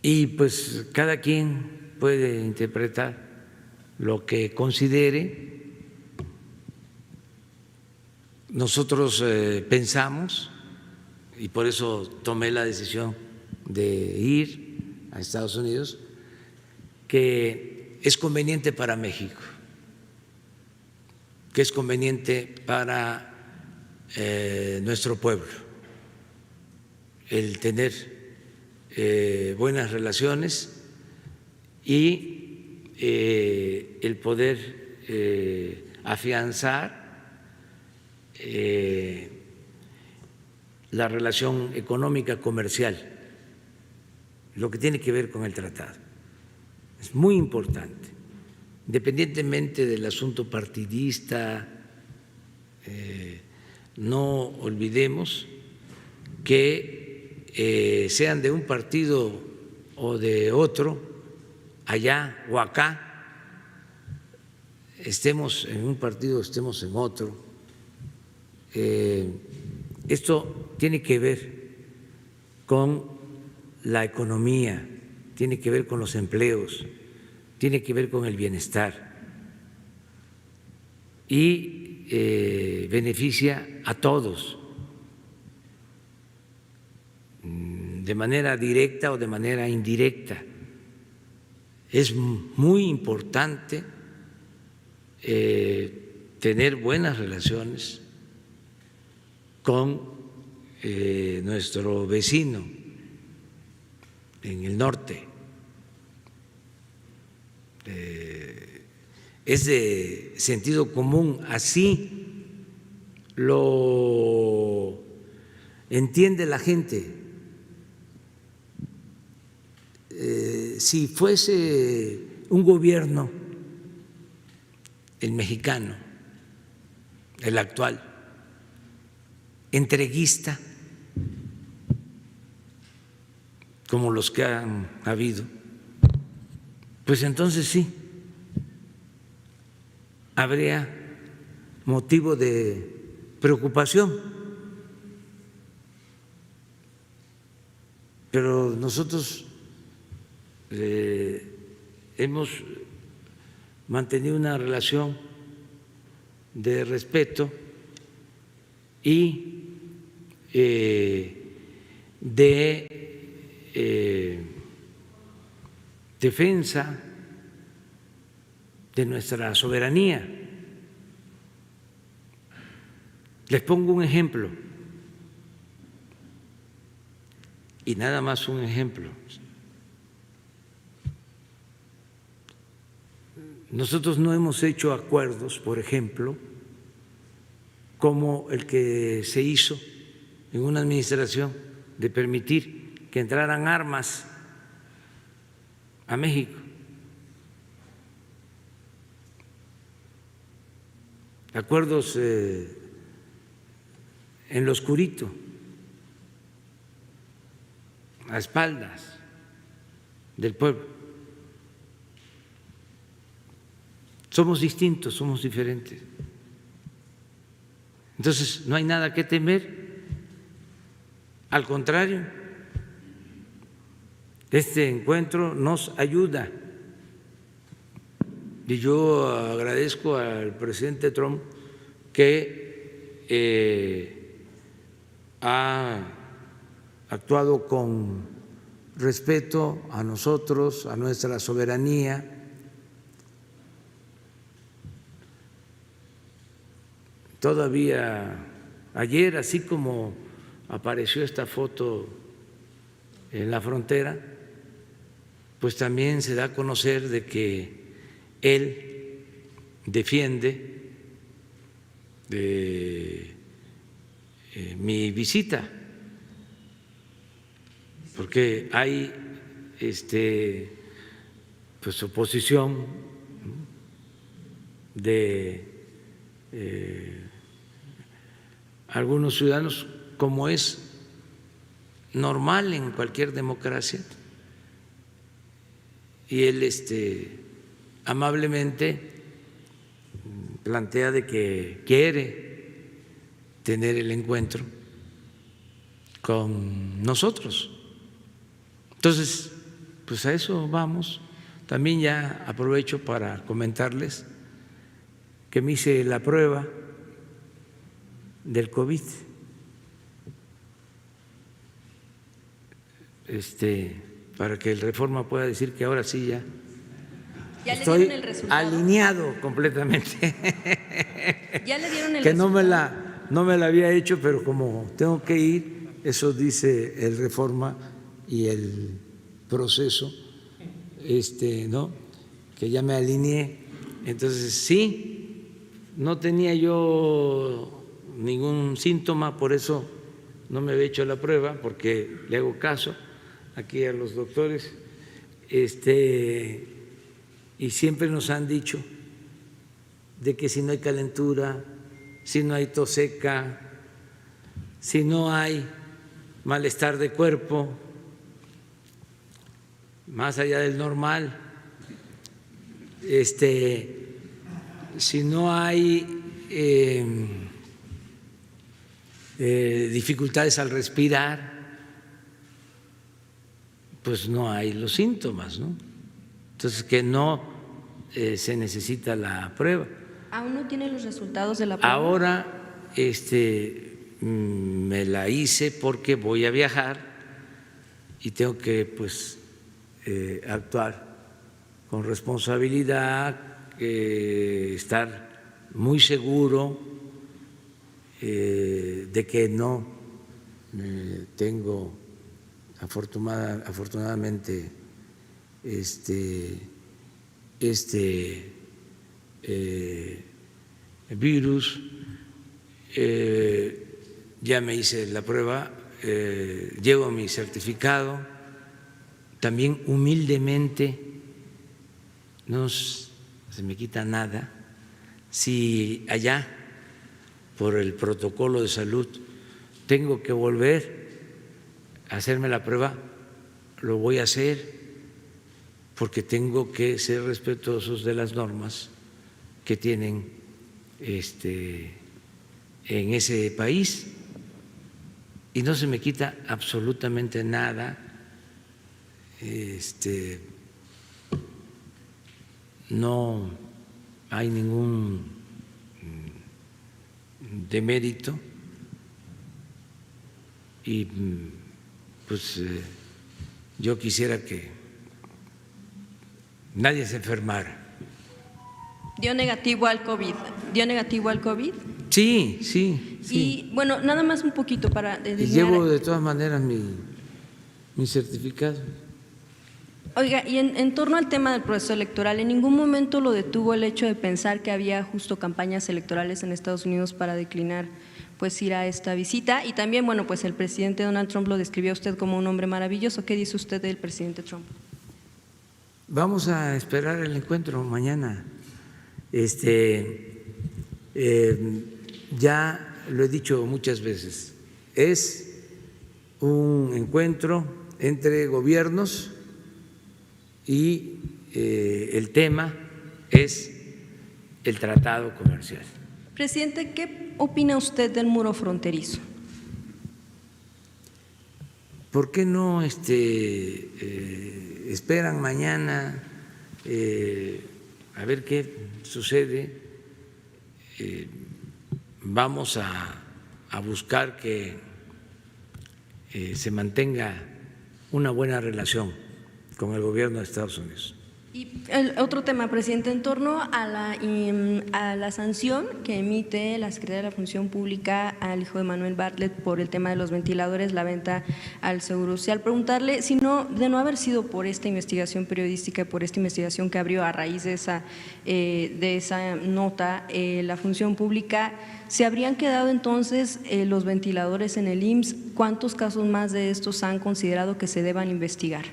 y pues cada quien puede interpretar lo que considere. Nosotros pensamos, y por eso tomé la decisión de ir a Estados Unidos, que es conveniente para México, que es conveniente para nuestro pueblo el tener buenas relaciones y el poder afianzar la relación económica comercial, lo que tiene que ver con el tratado. Es muy importante, independientemente del asunto partidista. No olvidemos que sean de un partido o de otro, allá o acá, estemos en un partido o estemos en otro, esto tiene que ver con la economía, tiene que ver con los empleos, tiene que ver con el bienestar y beneficia a todos, de manera directa o de manera indirecta. Es muy importante tener buenas relaciones con nuestro vecino en el norte. Es de sentido común, así lo entiende la gente. Si fuese un gobierno, el mexicano, el actual, entreguista, como los que han habido, pues entonces sí, habría motivo de preocupación, pero nosotros hemos mantenido una relación de respeto y de defensa de nuestra soberanía. Les pongo un ejemplo, y nada más un ejemplo. Nosotros no hemos hecho acuerdos, por ejemplo, como el que se hizo en una administración de permitir que entraran armas a México. Acuerdos en lo oscurito, a espaldas del pueblo. Somos distintos, somos diferentes. Entonces, no hay nada que temer. Al contrario, este encuentro nos ayuda. Y yo agradezco al presidente Trump que ha actuado con respeto a nosotros, a nuestra soberanía. Todavía ayer, así como apareció esta foto en la frontera, pues también se da a conocer de que él defiende mi visita, porque hay pues oposición de algunos ciudadanos, como es normal en cualquier democracia, y él amablemente plantea de que quiere tener el encuentro con nosotros. Entonces, pues a eso vamos. También ya aprovecho para comentarles que me hice la prueba del COVID. Para que el Reforma pueda decir que ahora sí ya estoy le dieron el resultado. Alineado completamente. Ya le dieron el que resultado. no me la había hecho, pero como tengo que ir, eso dice el Reforma y el proceso, ¿no? Que ya me alineé. Entonces sí, no tenía yo ningún síntoma, por eso no me había hecho la prueba, porque le hago caso aquí a los doctores, y siempre nos han dicho de que si no hay calentura, si no hay tos seca, si no hay malestar de cuerpo más allá del normal, si no hay dificultades al respirar, pues no hay los síntomas, ¿no? Entonces, que no se necesita la prueba. ¿Aún no tiene los resultados de la prueba? Ahora me la hice porque voy a viajar y tengo que pues actuar con responsabilidad, estar muy seguro de que no tengo afortunadamente virus. Ya me hice la prueba, llevo mi certificado. También humildemente no se me quita nada. Si allá, por el protocolo de salud, tengo que volver a hacerme la prueba, lo voy a hacer, porque tengo que ser respetuosos de las normas que tienen en ese país, y no se me quita absolutamente nada. no hay ningún demérito y pues yo quisiera que nadie se enfermara. ¿Dio negativo al COVID? ¿Dio negativo al COVID? Sí, sí, sí. Y bueno, nada más un poquito para Y llevo de todas maneras mi certificado. Oiga, y en torno al tema del proceso electoral, ¿en ningún momento lo detuvo el hecho de pensar que había justo campañas electorales en Estados Unidos para declinar pues ir a esta visita? Y también, bueno, pues el presidente Donald Trump lo describió a usted como un hombre maravilloso. ¿Qué dice usted del presidente Trump? Vamos a esperar el encuentro mañana. Ya lo he dicho muchas veces, es un encuentro entre gobiernos y el tema es el tratado comercial. Presidente, ¿qué opina usted del muro fronterizo? ¿Por qué no esperan mañana a ver qué sucede? Vamos a buscar que se mantenga una buena relación con el gobierno de Estados Unidos. Y el otro tema, presidente, en torno a la sanción que emite la Secretaría de la Función Pública al hijo de Manuel Bartlett por el tema de los ventiladores, la venta al Seguro Social, preguntarle si no, de no haber sido por esta investigación periodística, por esta investigación que abrió a raíz de esa nota, la Función Pública, ¿se habrían quedado entonces los ventiladores en el IMSS? ¿Cuántos casos más de estos han considerado que se deban investigar?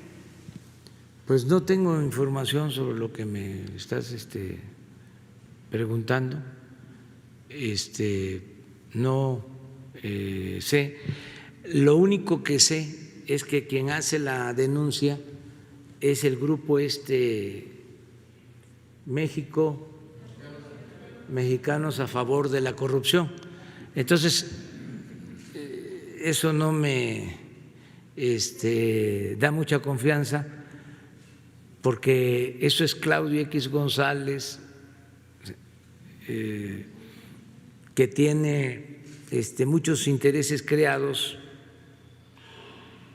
Pues no tengo información sobre lo que me estás preguntando. No sé. Lo único que sé es que quien hace la denuncia es el grupo México, Mexicanos a Favor de la Corrupción. Entonces, eso no me da mucha confianza, porque eso es Claudio X González, que tiene muchos intereses creados,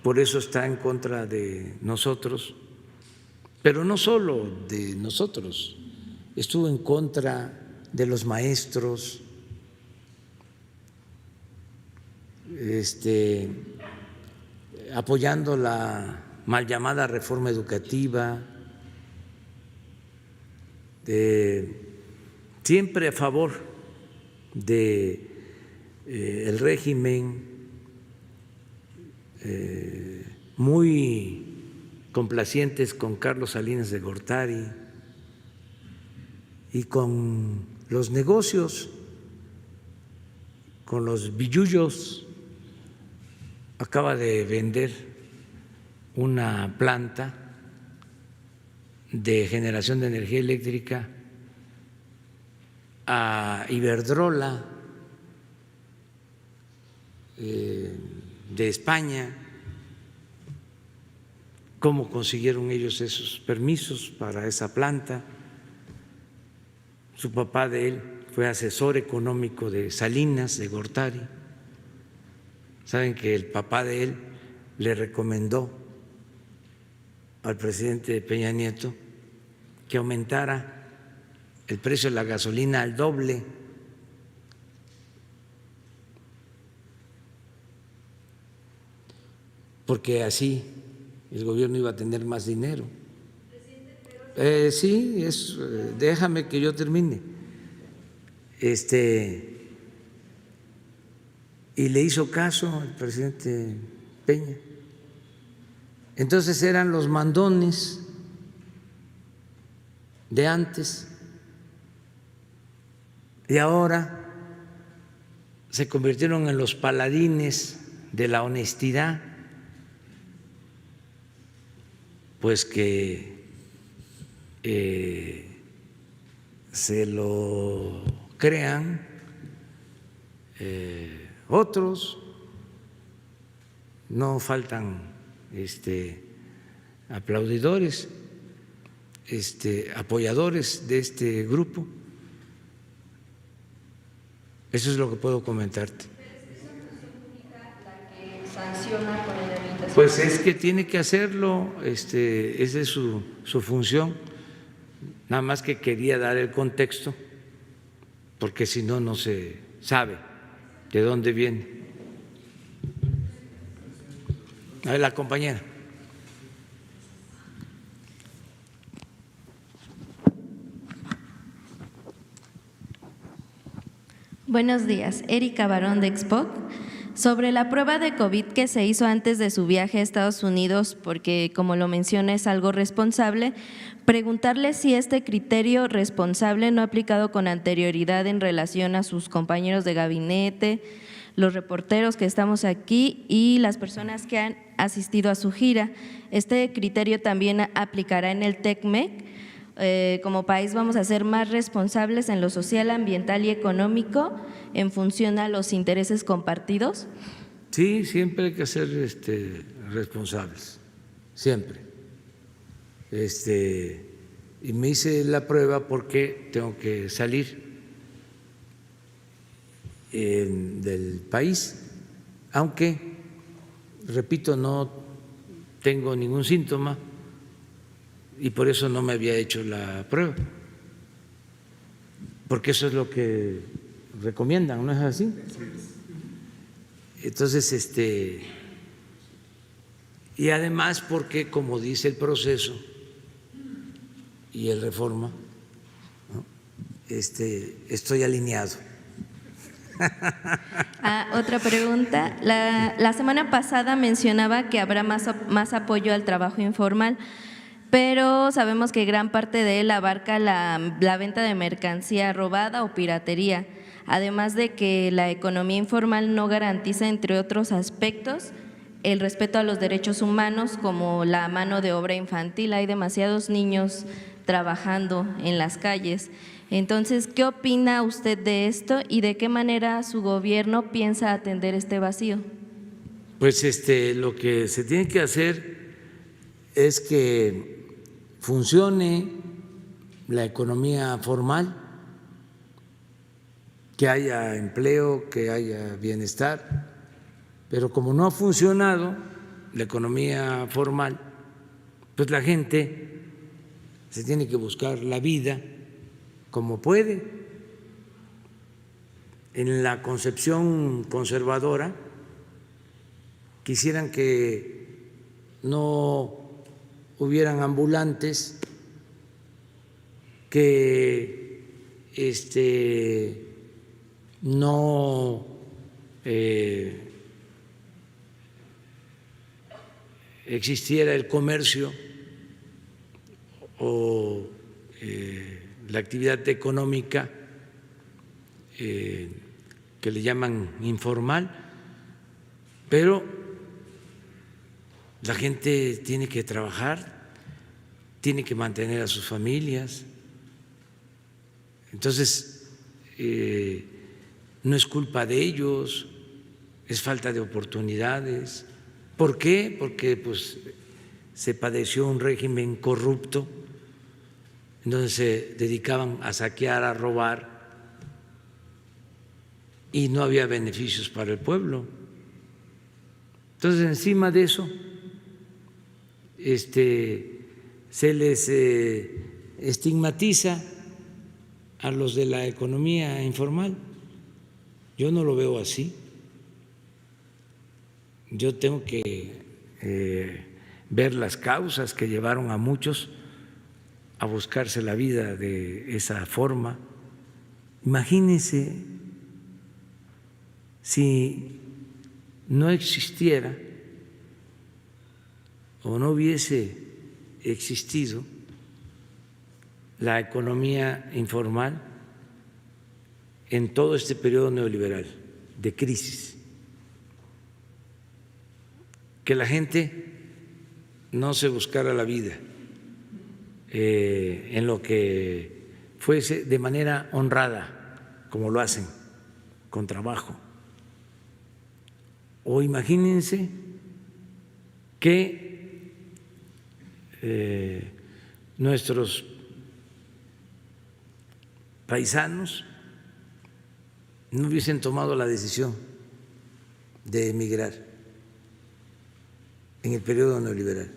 por eso está en contra de nosotros, pero no solo de nosotros, estuvo en contra de los maestros, apoyando la mal llamada reforma educativa, siempre a favor de el régimen, muy complacientes con Carlos Salinas de Gortari y con los negocios, con los billullos. Acaba de vender una planta de generación de energía eléctrica a Iberdrola de España. ¿Cómo consiguieron ellos esos permisos para esa planta? Su papá de él fue asesor económico de Salinas de Gortari. Saben que el papá de él le recomendó al presidente Peña Nieto que aumentara el precio de la gasolina al doble. Porque así el gobierno iba a tener más dinero. Sí, déjame que yo termine. Y le hizo caso el presidente Peña. Entonces eran los mandones de antes y ahora se convirtieron en los paladines de la honestidad, pues que se lo crean otros. No faltan aplaudidores, apoyadores de este grupo. Eso es lo que puedo comentarte. Sanciona por inhabilitación. Pues es que tiene que hacerlo, esa es su función. Nada más que quería dar el contexto, porque si no, no se sabe de dónde viene. A ver, la compañera. Buenos días, Erika Barón de Expoc. Sobre la prueba de COVID que se hizo antes de su viaje a Estados Unidos, porque como lo menciona es algo responsable, preguntarle si este criterio responsable no ha aplicado con anterioridad en relación a sus compañeros de gabinete, los reporteros que estamos aquí y las personas que han asistido a su gira. Este criterio también aplicará en el TECMEC. Como país vamos a ser más responsables en lo social, ambiental y económico en función a los intereses compartidos. Sí, siempre hay que ser responsables, siempre. Y me hice la prueba porque tengo que salir del país, aunque, repito, no tengo ningún síntoma y por eso no me había hecho la prueba, porque eso es lo que recomiendan, ¿no es así? Entonces, y además porque, como dice el proceso y el Reforma, ¿no? Estoy alineado. Otra pregunta. La semana pasada mencionaba que habrá más apoyo al trabajo informal, pero sabemos que gran parte de él abarca la venta de mercancía robada o piratería, además de que la economía informal no garantiza, entre otros aspectos, el respeto a los derechos humanos como la mano de obra infantil. Hay demasiados niños trabajando en las calles. Entonces, ¿qué opina usted de esto y de qué manera su gobierno piensa atender este vacío? Pues lo que se tiene que hacer es que funcione la economía formal, que haya empleo, que haya bienestar, pero como no ha funcionado la economía formal, pues la gente se tiene que buscar la vida como puede. En la concepción conservadora quisieran que no hubieran ambulantes, que no existiera el comercio o la actividad económica que le llaman informal, pero la gente tiene que trabajar, tiene que mantener a sus familias. Entonces, no es culpa de ellos, es falta de oportunidades. ¿Por qué? Porque pues, se padeció un régimen corrupto en donde se dedicaban a saquear, a robar y no había beneficios para el pueblo. Entonces, encima de eso, se les estigmatiza a los de la economía informal. Yo no lo veo así. Yo tengo que ver las causas que llevaron a muchos a buscarse la vida de esa forma. Imagínense si no existiera o no hubiese existido la economía informal en todo este periodo neoliberal de crisis, que la gente no se buscara la vida en lo que fuese de manera honrada, como lo hacen, con trabajo. O imagínense que nuestros paisanos no hubiesen tomado la decisión de emigrar en el periodo neoliberal,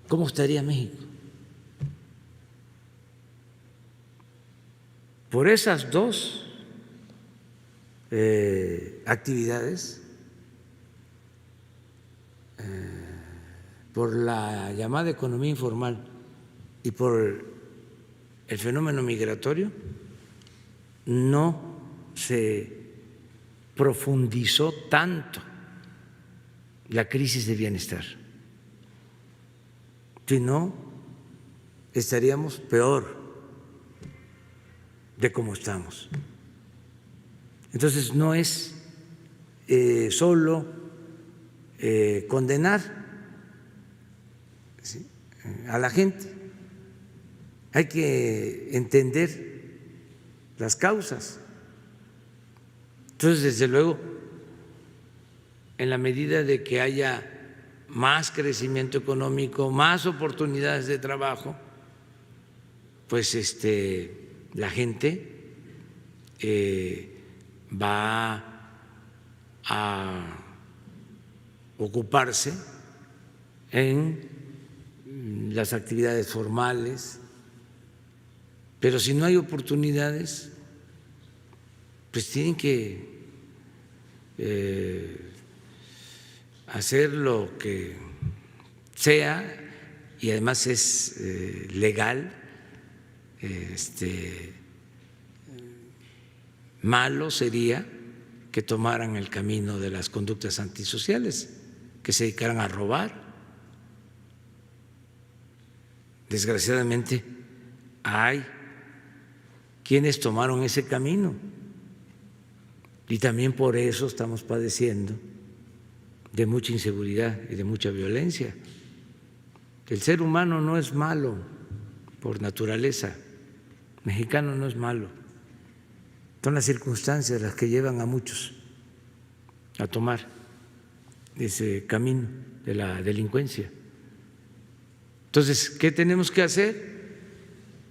¿cómo estaría México? Por esas dos actividades, por la llamada economía informal y por el fenómeno migratorio, no se profundizó tanto la crisis de bienestar, si no estaríamos peor de cómo estamos. Entonces no es solo condenar a la gente, hay que entender las causas. Entonces, desde luego, en la medida de que haya más crecimiento económico, más oportunidades de trabajo, pues la gente va a ocuparse en las actividades formales, pero si no hay oportunidades, pues tienen que hacer lo que sea, y además es legal. Malo sería que tomaran el camino de las conductas antisociales, que se dedicaran a robar. Desgraciadamente hay quienes tomaron ese camino y también por eso estamos padeciendo de mucha inseguridad y de mucha violencia. El ser humano no es malo por naturaleza, el mexicano no es malo, son las circunstancias las que llevan a muchos a tomar ese camino de la delincuencia. Entonces, ¿qué tenemos que hacer?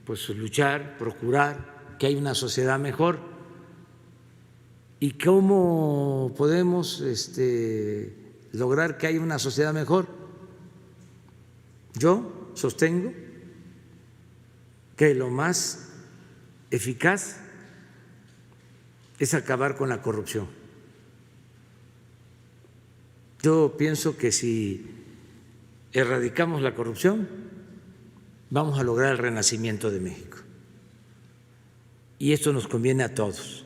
Pues luchar, procurar que haya una sociedad mejor. ¿Y cómo podemos lograr que haya una sociedad mejor? Yo sostengo que lo más eficaz es acabar con la corrupción. Yo pienso que si erradicamos la corrupción, vamos a lograr el renacimiento de México. Y esto nos conviene a todos.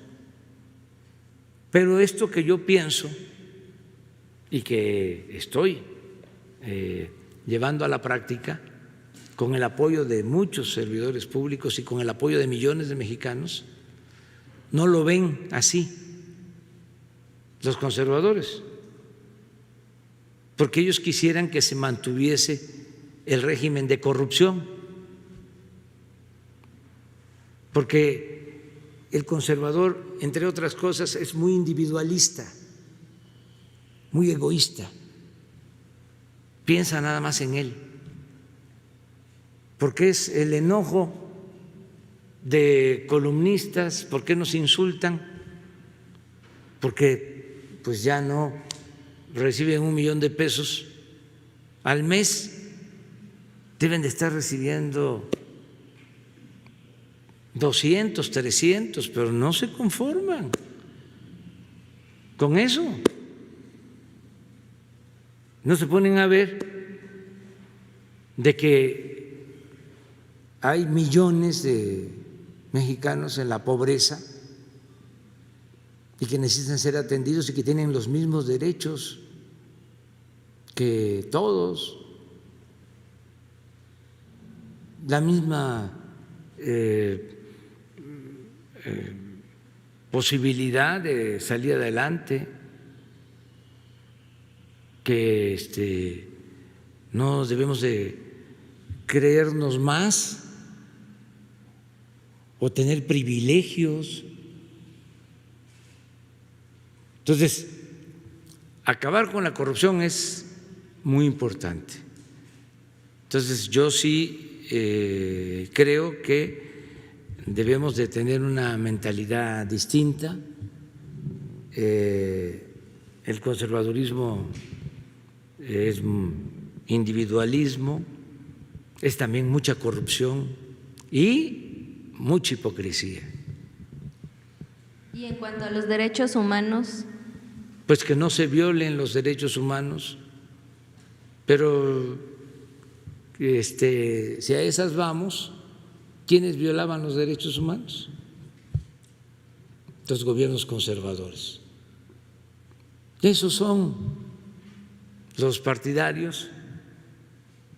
Pero esto que yo pienso y que estoy llevando a la práctica, con el apoyo de muchos servidores públicos y con el apoyo de millones de mexicanos, no lo ven así los conservadores, porque ellos quisieran que se mantuviese el régimen de corrupción, porque el conservador, entre otras cosas, es muy individualista, muy egoísta, piensa nada más en él, porque es el enojo de columnistas, ¿por qué nos insultan? Porque pues ya no reciben $1 millón al mes, deben de estar recibiendo 200, 300, pero no se conforman con eso. No se ponen a ver de que hay millones de mexicanos en la pobreza y que necesitan ser atendidos y que tienen los mismos derechos que todos, la misma posibilidad de salir adelante, que no debemos de creernos más o tener privilegios. Entonces, acabar con la corrupción es muy importante. Entonces yo sí creo que debemos de tener una mentalidad distinta. El conservadurismo es individualismo, es también mucha corrupción y mucha hipocresía. Y en cuanto a los derechos humanos, Pues que no se violen los derechos humanos, pero si a esas vamos, ¿quiénes violaban los derechos humanos? Los gobiernos conservadores. Esos son los partidarios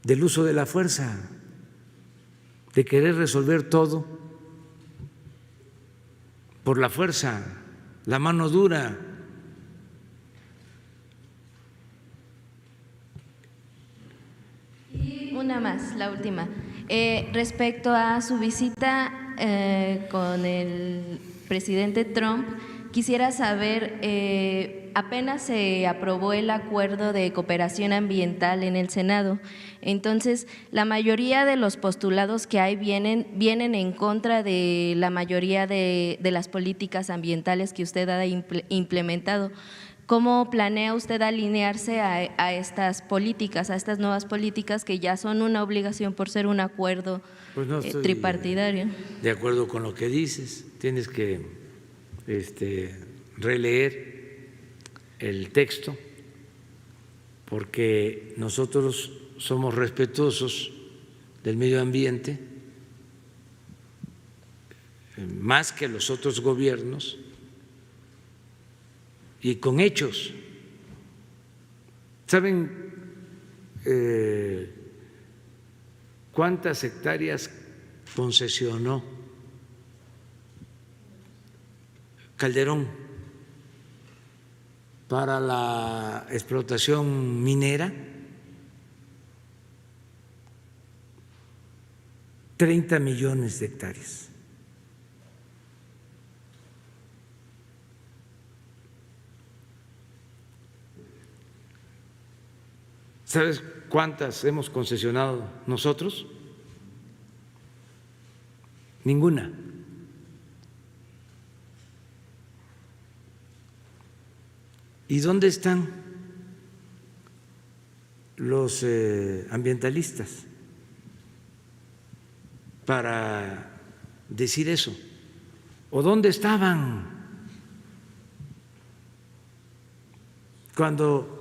del uso de la fuerza, de querer resolver todo por la fuerza, la mano dura. y una más, la última. Respecto a su visita con el presidente Trump, quisiera saber, apenas se aprobó el acuerdo de cooperación ambiental en el Senado. Entonces, la mayoría de los postulados que hay vienen en contra de la mayoría de las políticas ambientales que usted ha implementado. ¿Cómo planea usted alinearse a estas políticas, a estas nuevas políticas que ya son una obligación por ser un acuerdo Pues no estoy tripartidario? de acuerdo con lo que dices, tienes que releer el texto, porque nosotros somos respetuosos del medio ambiente más que los otros gobiernos, y con hechos. ¿Saben cuántas hectáreas concesionó Calderón para la explotación minera? 30 millones de hectáreas. ¿Sabes cuántas hemos concesionado nosotros? Ninguna. ¿Y dónde están los ambientalistas para decir eso? ¿O dónde estaban cuando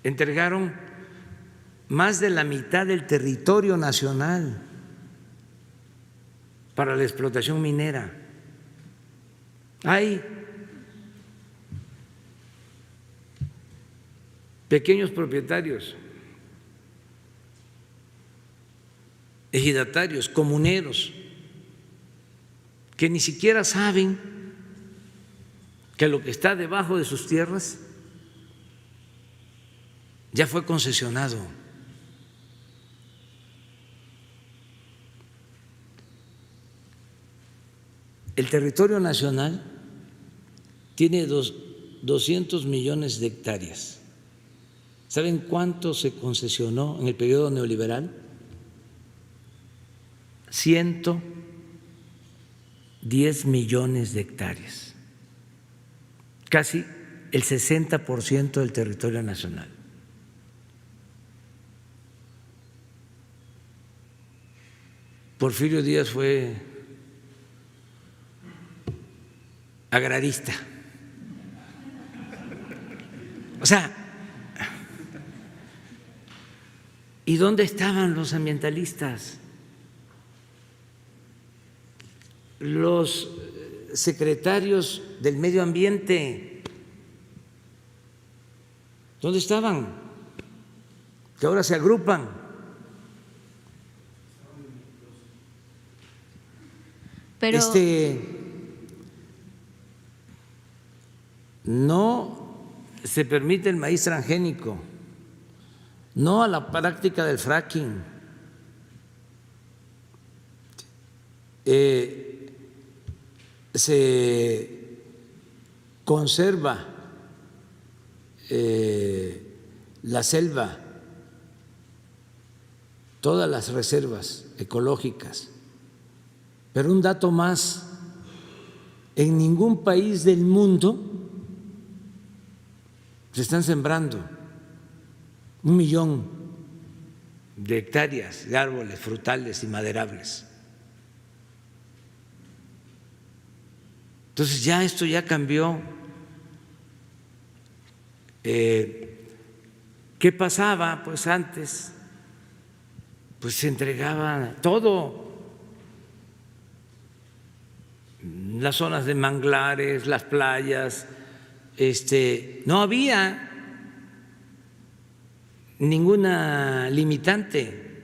entregaron más de la mitad del territorio nacional para la explotación minera? Hay pequeños propietarios, ejidatarios, comuneros, que ni siquiera saben que lo que está debajo de sus tierras ya fue concesionado. El territorio nacional tiene 200 millones de hectáreas. ¿Saben cuánto se concesionó en el periodo neoliberal? 110 millones de hectáreas, casi el 60% del territorio nacional. Porfirio Díaz fue agrarista. O sea, ¿y dónde estaban los ambientalistas? Los secretarios del medio ambiente, ¿dónde estaban? Que ahora se agrupan. Pero no se permite el maíz transgénico, no a la práctica del fracking. Se conserva la selva todas las reservas ecológicas. Pero un dato más, en ningún país del mundo se están sembrando 1 millón de hectáreas de árboles frutales y maderables. Entonces ya esto ya cambió. ¿Qué pasaba? Pues antes pues se entregaba todo, las zonas de manglares, las playas, no había ninguna limitante.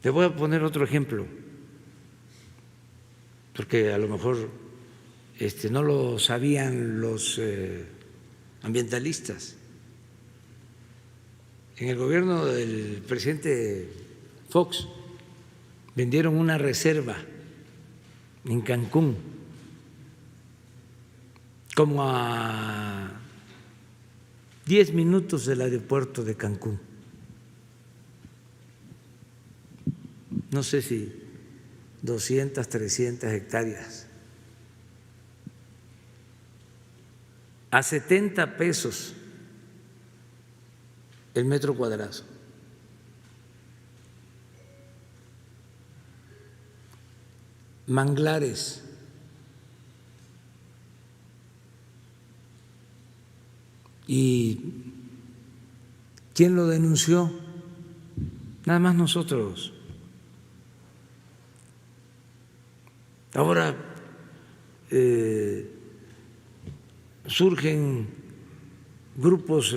Te voy a poner otro ejemplo, porque a lo mejor no lo sabían los ambientalistas. En el gobierno del presidente Fox vendieron una reserva en Cancún, como a 10 minutos del aeropuerto de Cancún. No sé si 200, 300 hectáreas. A 70 pesos el metro cuadrado. Manglares. ¿Y quién lo denunció? Nada más nosotros. Ahora surgen grupos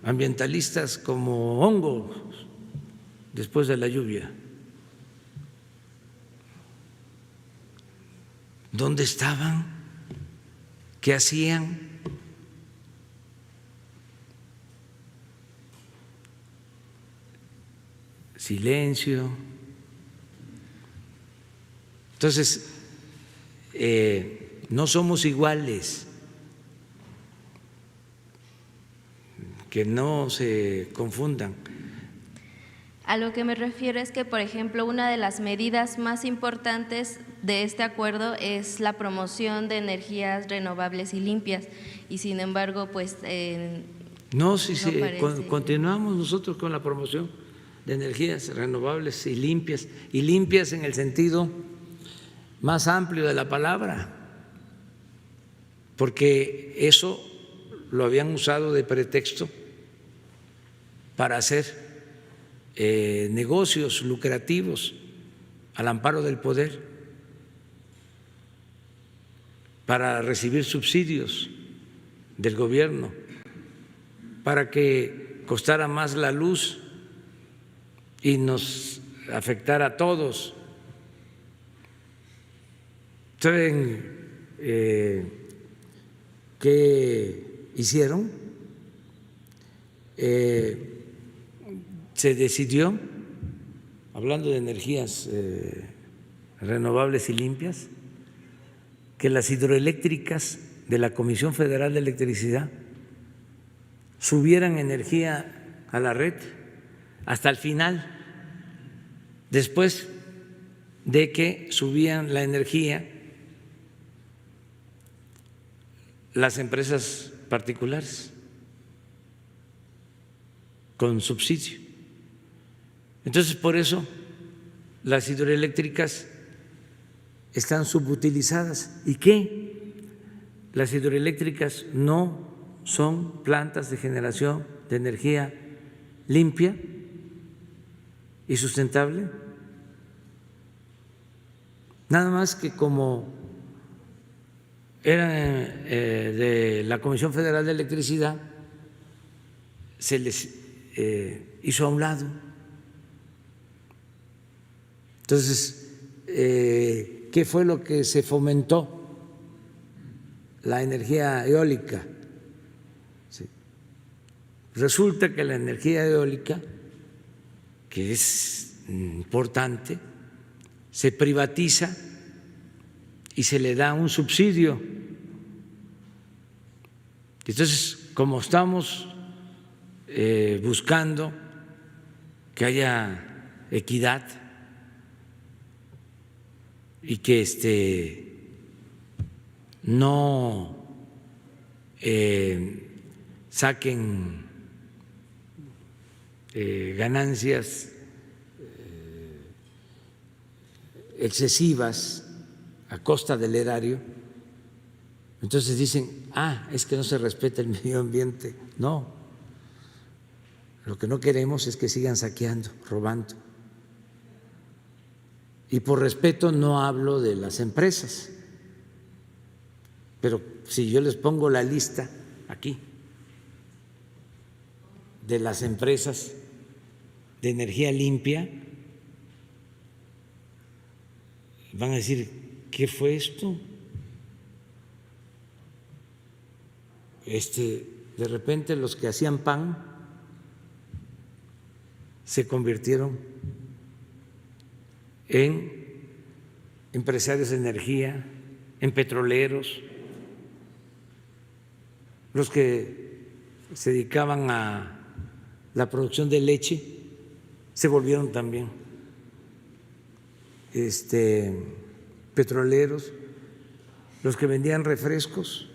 ambientalistas como hongos después de la lluvia. ¿Dónde estaban? ¿Qué hacían? Silencio. Entonces, no somos iguales. Que no se confundan. A lo que me refiero es que, por ejemplo, una de las medidas más importantes de este acuerdo es la promoción de energías renovables y limpias, y sin embargo, pues… no, sí, continuamos nosotros con la promoción de energías renovables y limpias en el sentido más amplio de la palabra, porque eso lo habían usado de pretexto para hacer negocios lucrativos al amparo del poder, para recibir subsidios del gobierno, para que costara más la luz y nos afectara a todos. ¿Saben qué hicieron? Se decidió, hablando de energías renovables y limpias, que las hidroeléctricas de la Comisión Federal de Electricidad subieran energía a la red hasta el final, después de que subían la energía las empresas particulares con subsidio. Entonces, por eso las hidroeléctricas están subutilizadas. ¿Y qué? Las hidroeléctricas no son plantas de generación de energía limpia y sustentable. Nada más que como eran de la Comisión Federal de Electricidad, se les hizo a un lado. Entonces, ¿qué fue lo que se fomentó? La energía eólica. Sí. Resulta que la energía eólica, que es importante, se privatiza y se le da un subsidio. Entonces, como estamos buscando que haya equidad y que no saquen ganancias excesivas a costa del erario. Entonces dicen, es que no se respeta el medio ambiente. No, lo que no queremos es que sigan saqueando, robando. Y por respeto no hablo de las empresas, pero si yo les pongo la lista aquí de las empresas de energía limpia, van a decir, ¿qué fue esto? De repente los que hacían pan se convirtieron en empresarios de energía, en petroleros, los que se dedicaban a la producción de leche se volvieron también petroleros, los que vendían refrescos,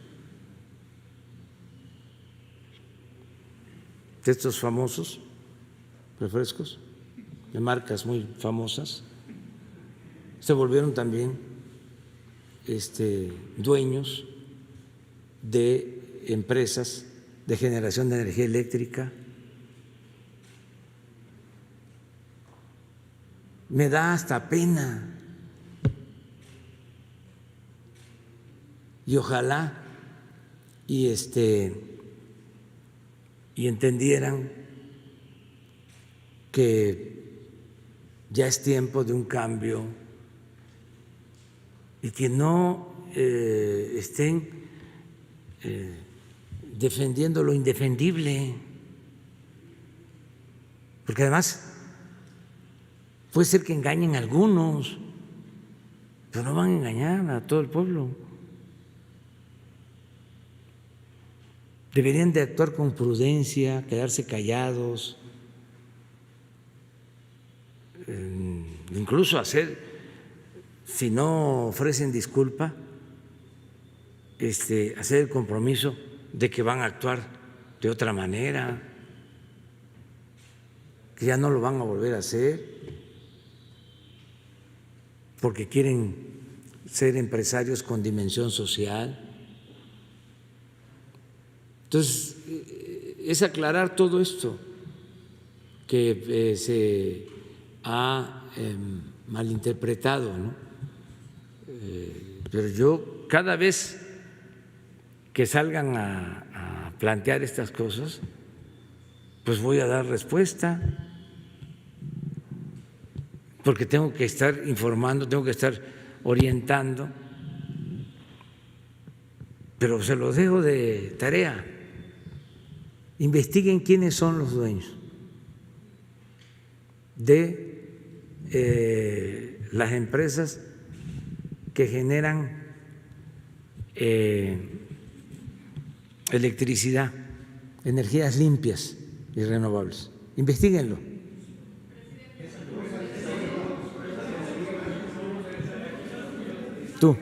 de estos famosos refrescos de marcas muy famosas, se volvieron también dueños de empresas de generación de energía eléctrica. Me da hasta pena y ojalá y entendieran que ya es tiempo de un cambio y que no estén defendiendo lo indefendible, porque además puede ser que engañen a algunos, pero no van a engañar a todo el pueblo. Deberían de actuar con prudencia, quedarse callados, incluso hacer, si no ofrecen disculpa, hacer el compromiso de que van a actuar de otra manera, que ya no lo van a volver a hacer, porque quieren ser empresarios con dimensión social. Entonces, es aclarar todo esto que se ha malinterpretado, ¿no? Pero yo cada vez que salgan a plantear estas cosas, pues voy a dar respuesta, porque tengo que estar informando, tengo que estar orientando, pero se los dejo de tarea. Investiguen quiénes son los dueños de las empresas que generan electricidad, energías limpias y renovables. Investíguenlo. Tú.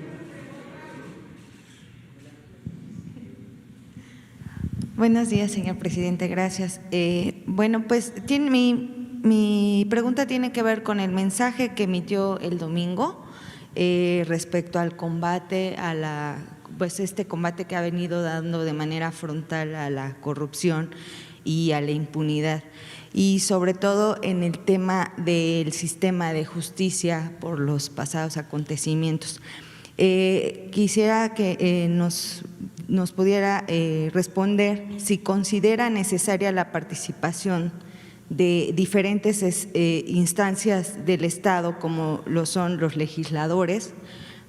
Buenos días, señor presidente. Gracias. Bueno, pues mi pregunta tiene que ver con el mensaje que emitió el domingo respecto al combate a este combate que ha venido dando de manera frontal a la corrupción y a la impunidad, y sobre todo en el tema del sistema de justicia por los pasados acontecimientos. Quisiera que nos pudiera responder si considera necesaria la participación de diferentes instancias del Estado, como lo son los legisladores,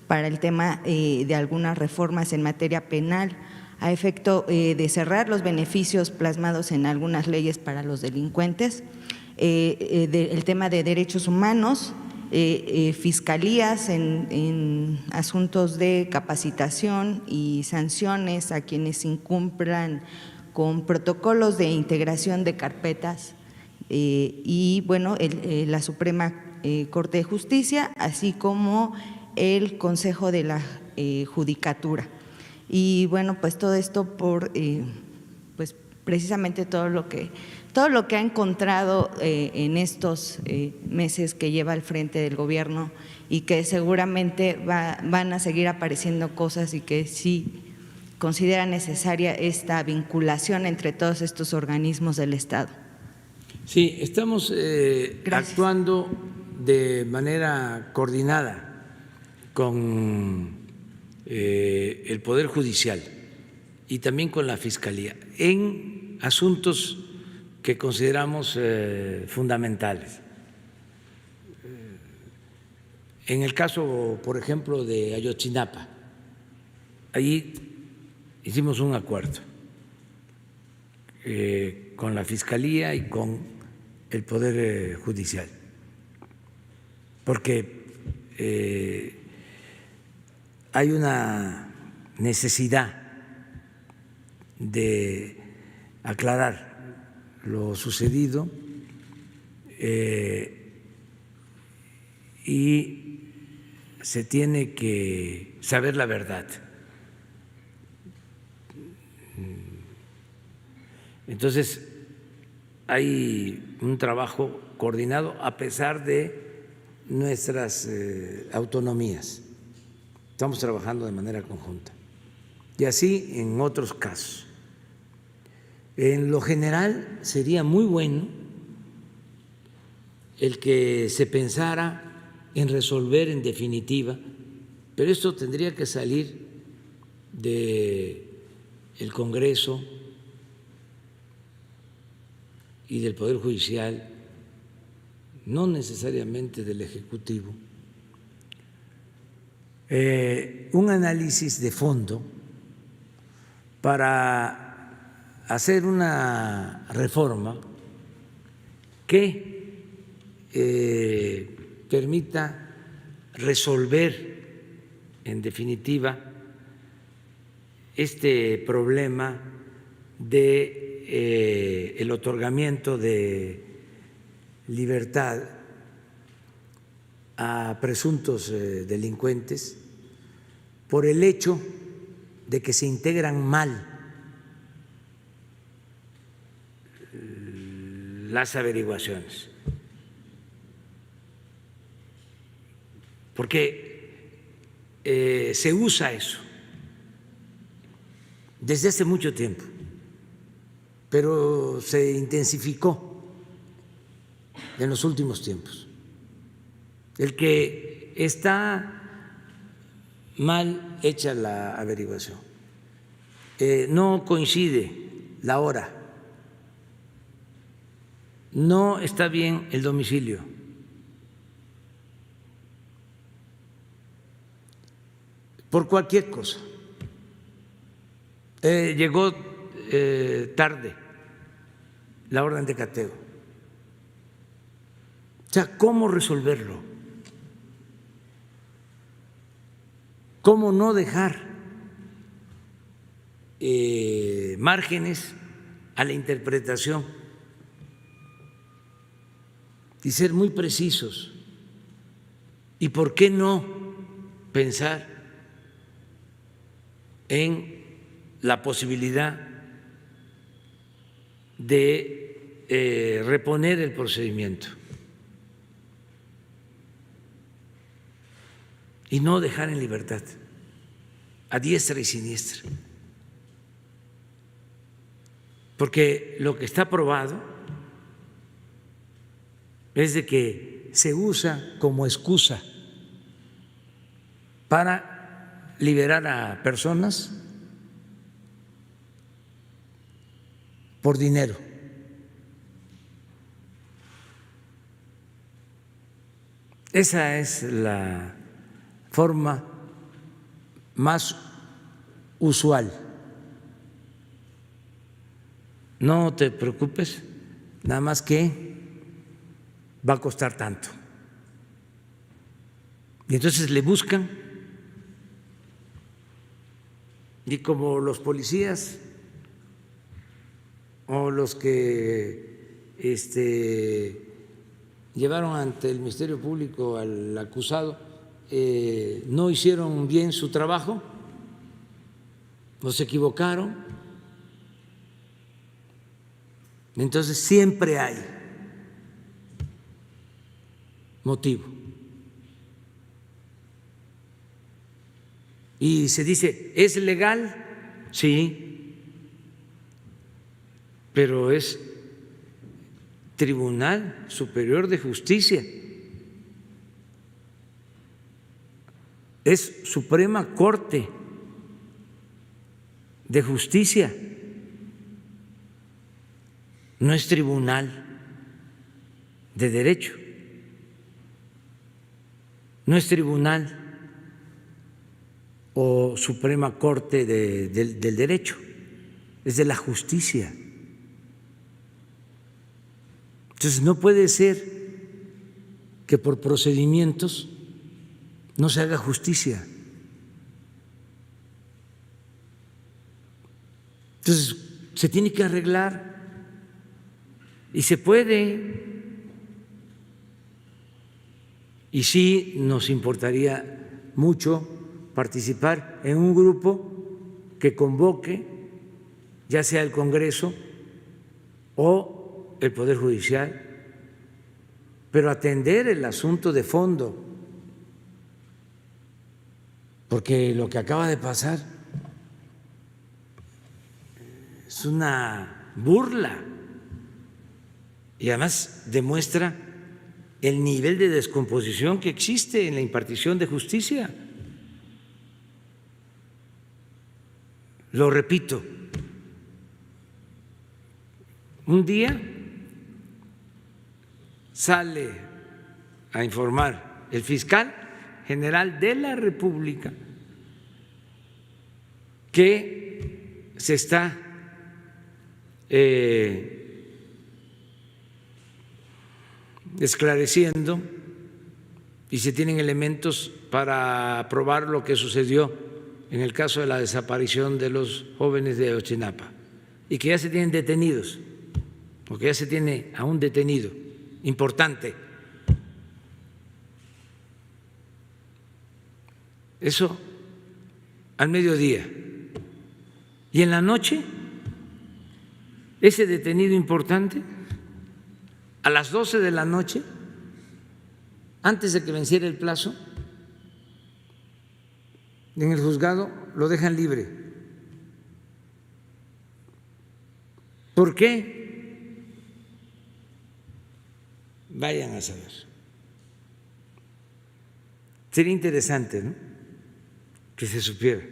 para el tema de algunas reformas en materia penal, a efecto de cerrar los beneficios plasmados en algunas leyes para los delincuentes, el tema de derechos humanos, fiscalías en asuntos de capacitación y sanciones a quienes incumplan con protocolos de integración de carpetas y bueno, la Suprema Corte de Justicia, así como el Consejo de la Judicatura. Y bueno, pues todo esto por pues precisamente todo lo que ha encontrado en estos meses que lleva al frente del gobierno, y que seguramente van a seguir apareciendo cosas, y que sí considera necesaria esta vinculación entre todos estos organismos del Estado. Sí, estamos actuando de manera coordinada con el Poder Judicial y también con la Fiscalía en asuntos que consideramos fundamentales. En el caso, por ejemplo, de Ayotzinapa, allí hicimos un acuerdo con la Fiscalía y con el Poder Judicial, porque hay una necesidad de aclarar lo sucedido y se tiene que saber la verdad. Entonces, hay un trabajo coordinado a pesar de nuestras autonomías. Estamos trabajando de manera conjunta. Y así en otros casos. En lo general, sería muy bueno el que se pensara en resolver en definitiva, pero esto tendría que salir del Congreso y del Poder Judicial, no necesariamente del Ejecutivo, un análisis de fondo para hacer una reforma que permita resolver en definitiva este problema de el otorgamiento de libertad a presuntos delincuentes por el hecho de que se integran mal las averiguaciones. Porque se usa eso desde hace mucho tiempo, pero se intensificó en los últimos tiempos. El que está mal hecha la averiguación, no coincide la hora, no está bien el domicilio, por cualquier cosa, llegó tarde la orden de cateo. O sea, ¿cómo resolverlo? ¿Cómo no dejar márgenes a la interpretación y ser muy precisos? ¿Y por qué no pensar en la posibilidad de reponer el procedimiento y no dejar en libertad a diestra y siniestra? Porque lo que está probado es de que se usa como excusa para liberar a personas por dinero. Esa es la forma más usual. No te preocupes, nada más que va a costar tanto. Y entonces le buscan, y como los policías o los que llevaron ante el Ministerio Público al acusado, no hicieron bien su trabajo, o se equivocaron. Entonces siempre hay motivo. Y se dice, ¿es legal? Sí, pero es Tribunal Superior de Justicia, es Suprema Corte de Justicia, no es Tribunal de Derecho, no es Tribunal o Suprema Corte del Derecho, es de la justicia. Entonces no puede ser que por procedimientos no se haga justicia. Entonces se tiene que arreglar y se puede. Y sí nos importaría mucho participar en un grupo que convoque, ya sea el Congreso o el Poder Judicial, pero atender el asunto de fondo, porque lo que acaba de pasar es una burla y además demuestra el nivel de descomposición que existe en la impartición de justicia. Lo repito, un día sale a informar el fiscal general de la República que se está esclareciendo y se tienen elementos para probar lo que sucedió en el caso de la desaparición de los jóvenes de Ayotzinapa y que ya se tienen detenidos, porque ya se tiene a un detenido importante. Eso al mediodía. Y en la noche, ese detenido importante, a las 12 de la noche, antes de que venciera el plazo, en el juzgado lo dejan libre. ¿Por qué? Vayan a saber. Sería interesante, ¿no?, que se supiera.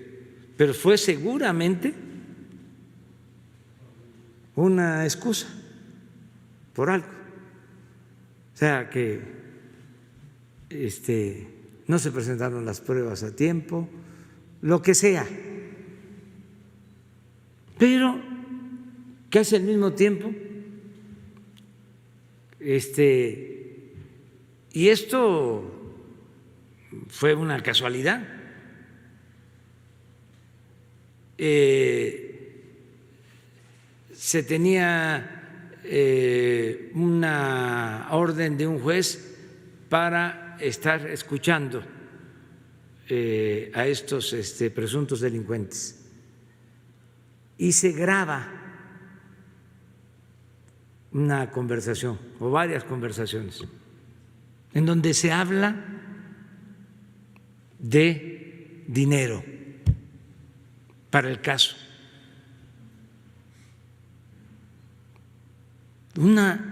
Pero fue seguramente una excusa por algo. O sea, que no se presentaron las pruebas a tiempo, lo que sea. Pero casi al mismo tiempo, y esto fue una casualidad, se tenía una orden de un juez para estar escuchando a estos presuntos delincuentes y se graba una conversación o varias conversaciones en donde se habla de dinero para el caso. Una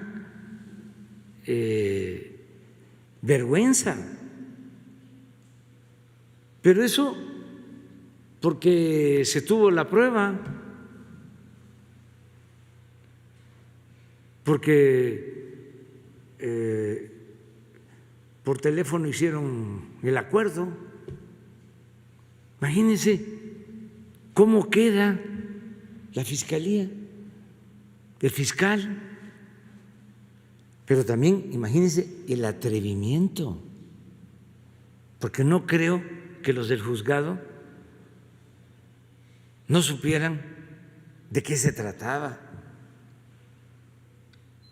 vergüenza. Pero eso porque se tuvo la prueba, porque por teléfono hicieron el acuerdo. Imagínense cómo queda la fiscalía, el fiscal, pero también imagínense el atrevimiento, porque no creo que los del juzgado no supieran de qué se trataba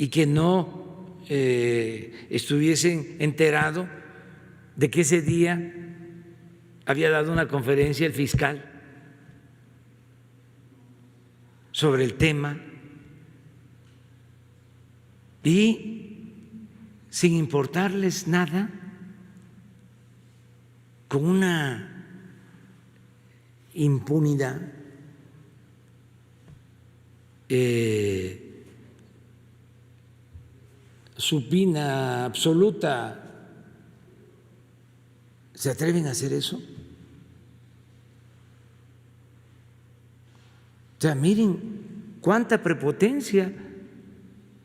y que no estuviesen enterados de que ese día había dado una conferencia el fiscal sobre el tema y sin importarles nada, con una impunidad supina, absoluta, ¿se atreven a hacer eso? O sea, miren cuánta prepotencia.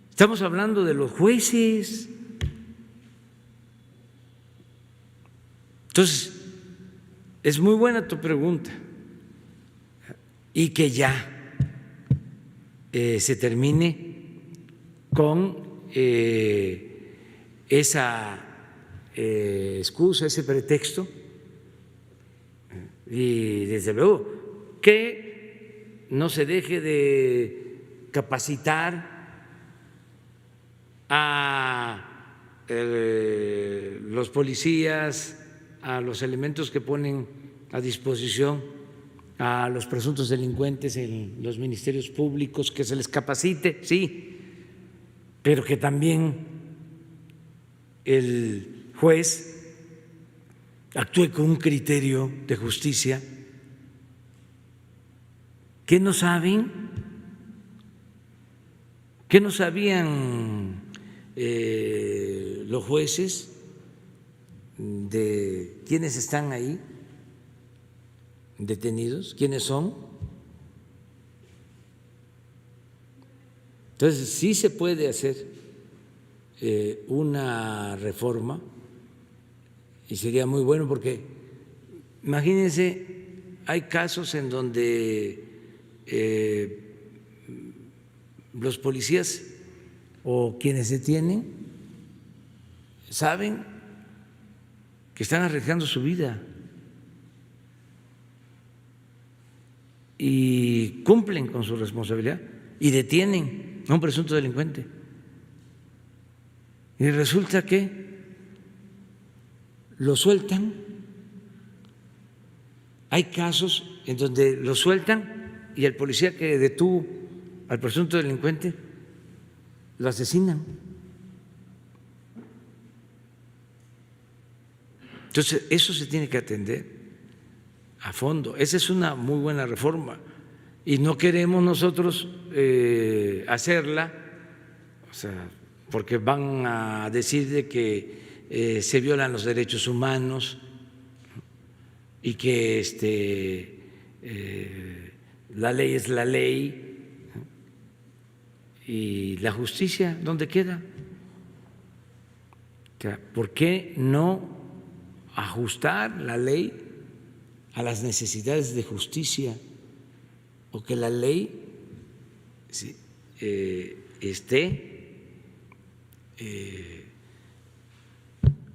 Estamos hablando de los jueces. Entonces, es muy buena tu pregunta y que ya se termine con esa excusa, ese pretexto, y desde luego que no se deje de capacitar a los policías, a los elementos que ponen a disposición a los presuntos delincuentes en los ministerios públicos, que se les capacite, sí, pero que también el juez actúe con un criterio de justicia. ¿Qué no saben? ¿Qué no sabían los jueces de quiénes están ahí detenidos, quiénes son? Entonces sí se puede hacer una reforma y sería muy bueno, porque imagínense, hay casos en donde los policías o quienes detienen saben que están arriesgando su vida y cumplen con su responsabilidad y detienen a un presunto delincuente. Y resulta que lo sueltan. Hay casos en donde lo sueltan y el policía que detuvo al presunto delincuente lo asesinan. Entonces, eso se tiene que atender a fondo. Esa es una muy buena reforma y no queremos nosotros hacerla, o sea, porque van a decir de que se violan los derechos humanos y que la ley es la ley y la justicia, ¿dónde queda? O sea, ¿por qué no ajustar la ley a las necesidades de justicia, o que la ley esté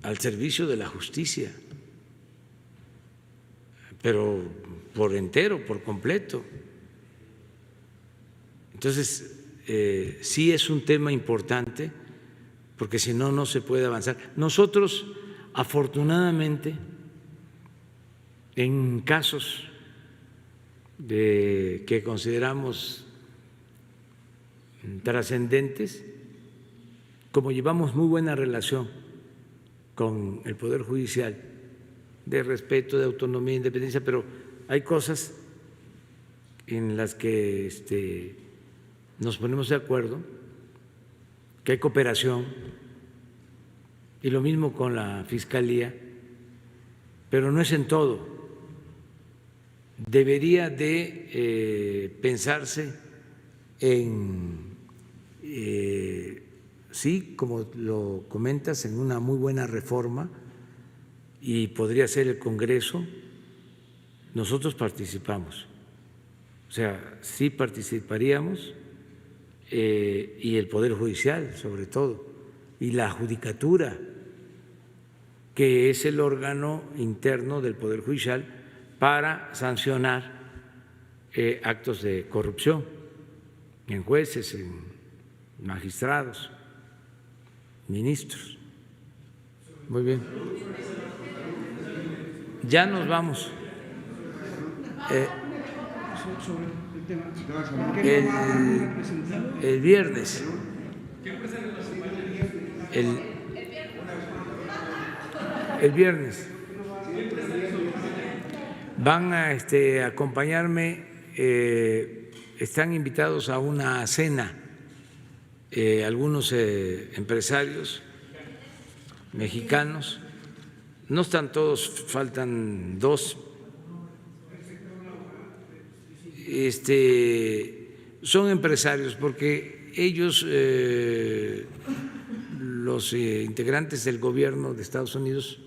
al servicio de la justicia, pero por entero, por completo? Entonces, sí es un tema importante, porque si no, no se puede avanzar. Nosotros, afortunadamente, en casos que consideramos trascendentes, como llevamos muy buena relación con el Poder Judicial, de respeto, de autonomía, independencia, pero hay cosas en las que nos ponemos de acuerdo, que hay cooperación, y lo mismo con la Fiscalía, pero no es en todo. Debería de pensarse en, sí, como lo comentas, en una muy buena reforma, y podría ser el Congreso. Nosotros participamos, o sea, sí participaríamos, y el Poder Judicial sobre todo, y la Judicatura, que es el órgano interno del Poder Judicial para sancionar actos de corrupción en jueces, en magistrados, ministros. Muy bien. Ya nos vamos. El viernes. El viernes van a acompañarme, están invitados a una cena algunos empresarios mexicanos, no están todos, faltan dos. Son empresarios porque ellos, los integrantes del gobierno de Estados Unidos,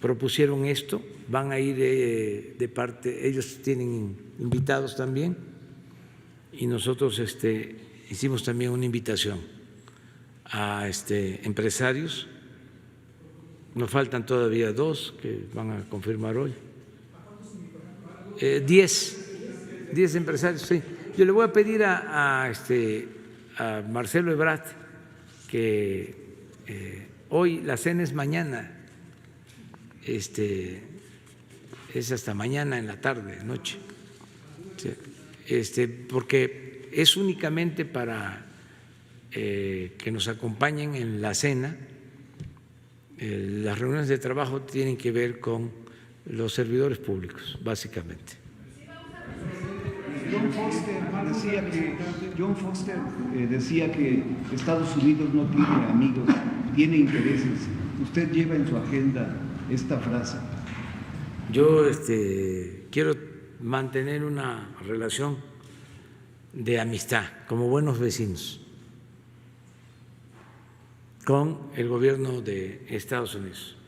propusieron esto, van a ir de parte, ellos tienen invitados también y nosotros hicimos también una invitación a empresarios. Nos faltan todavía dos que van a confirmar hoy. 10 empresarios, sí. Yo le voy a pedir a Marcelo Ebrard que hoy la cena es mañana, es hasta mañana en la tarde, noche, porque es únicamente para que nos acompañen en la cena. Las reuniones de trabajo tienen que ver con los servidores públicos, básicamente. John Foster decía que Estados Unidos no tiene amigos, tiene intereses. ¿Usted lleva en su agenda esta frase? Yo quiero mantener una relación de amistad, como buenos vecinos, con el gobierno de Estados Unidos.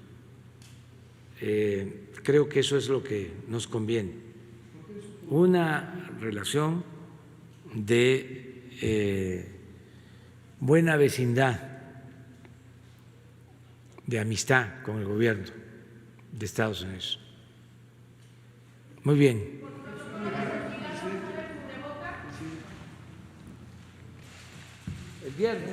Creo que eso es lo que nos conviene, una relación de buena vecindad, de amistad con el gobierno de Estados Unidos. Muy bien. El viernes.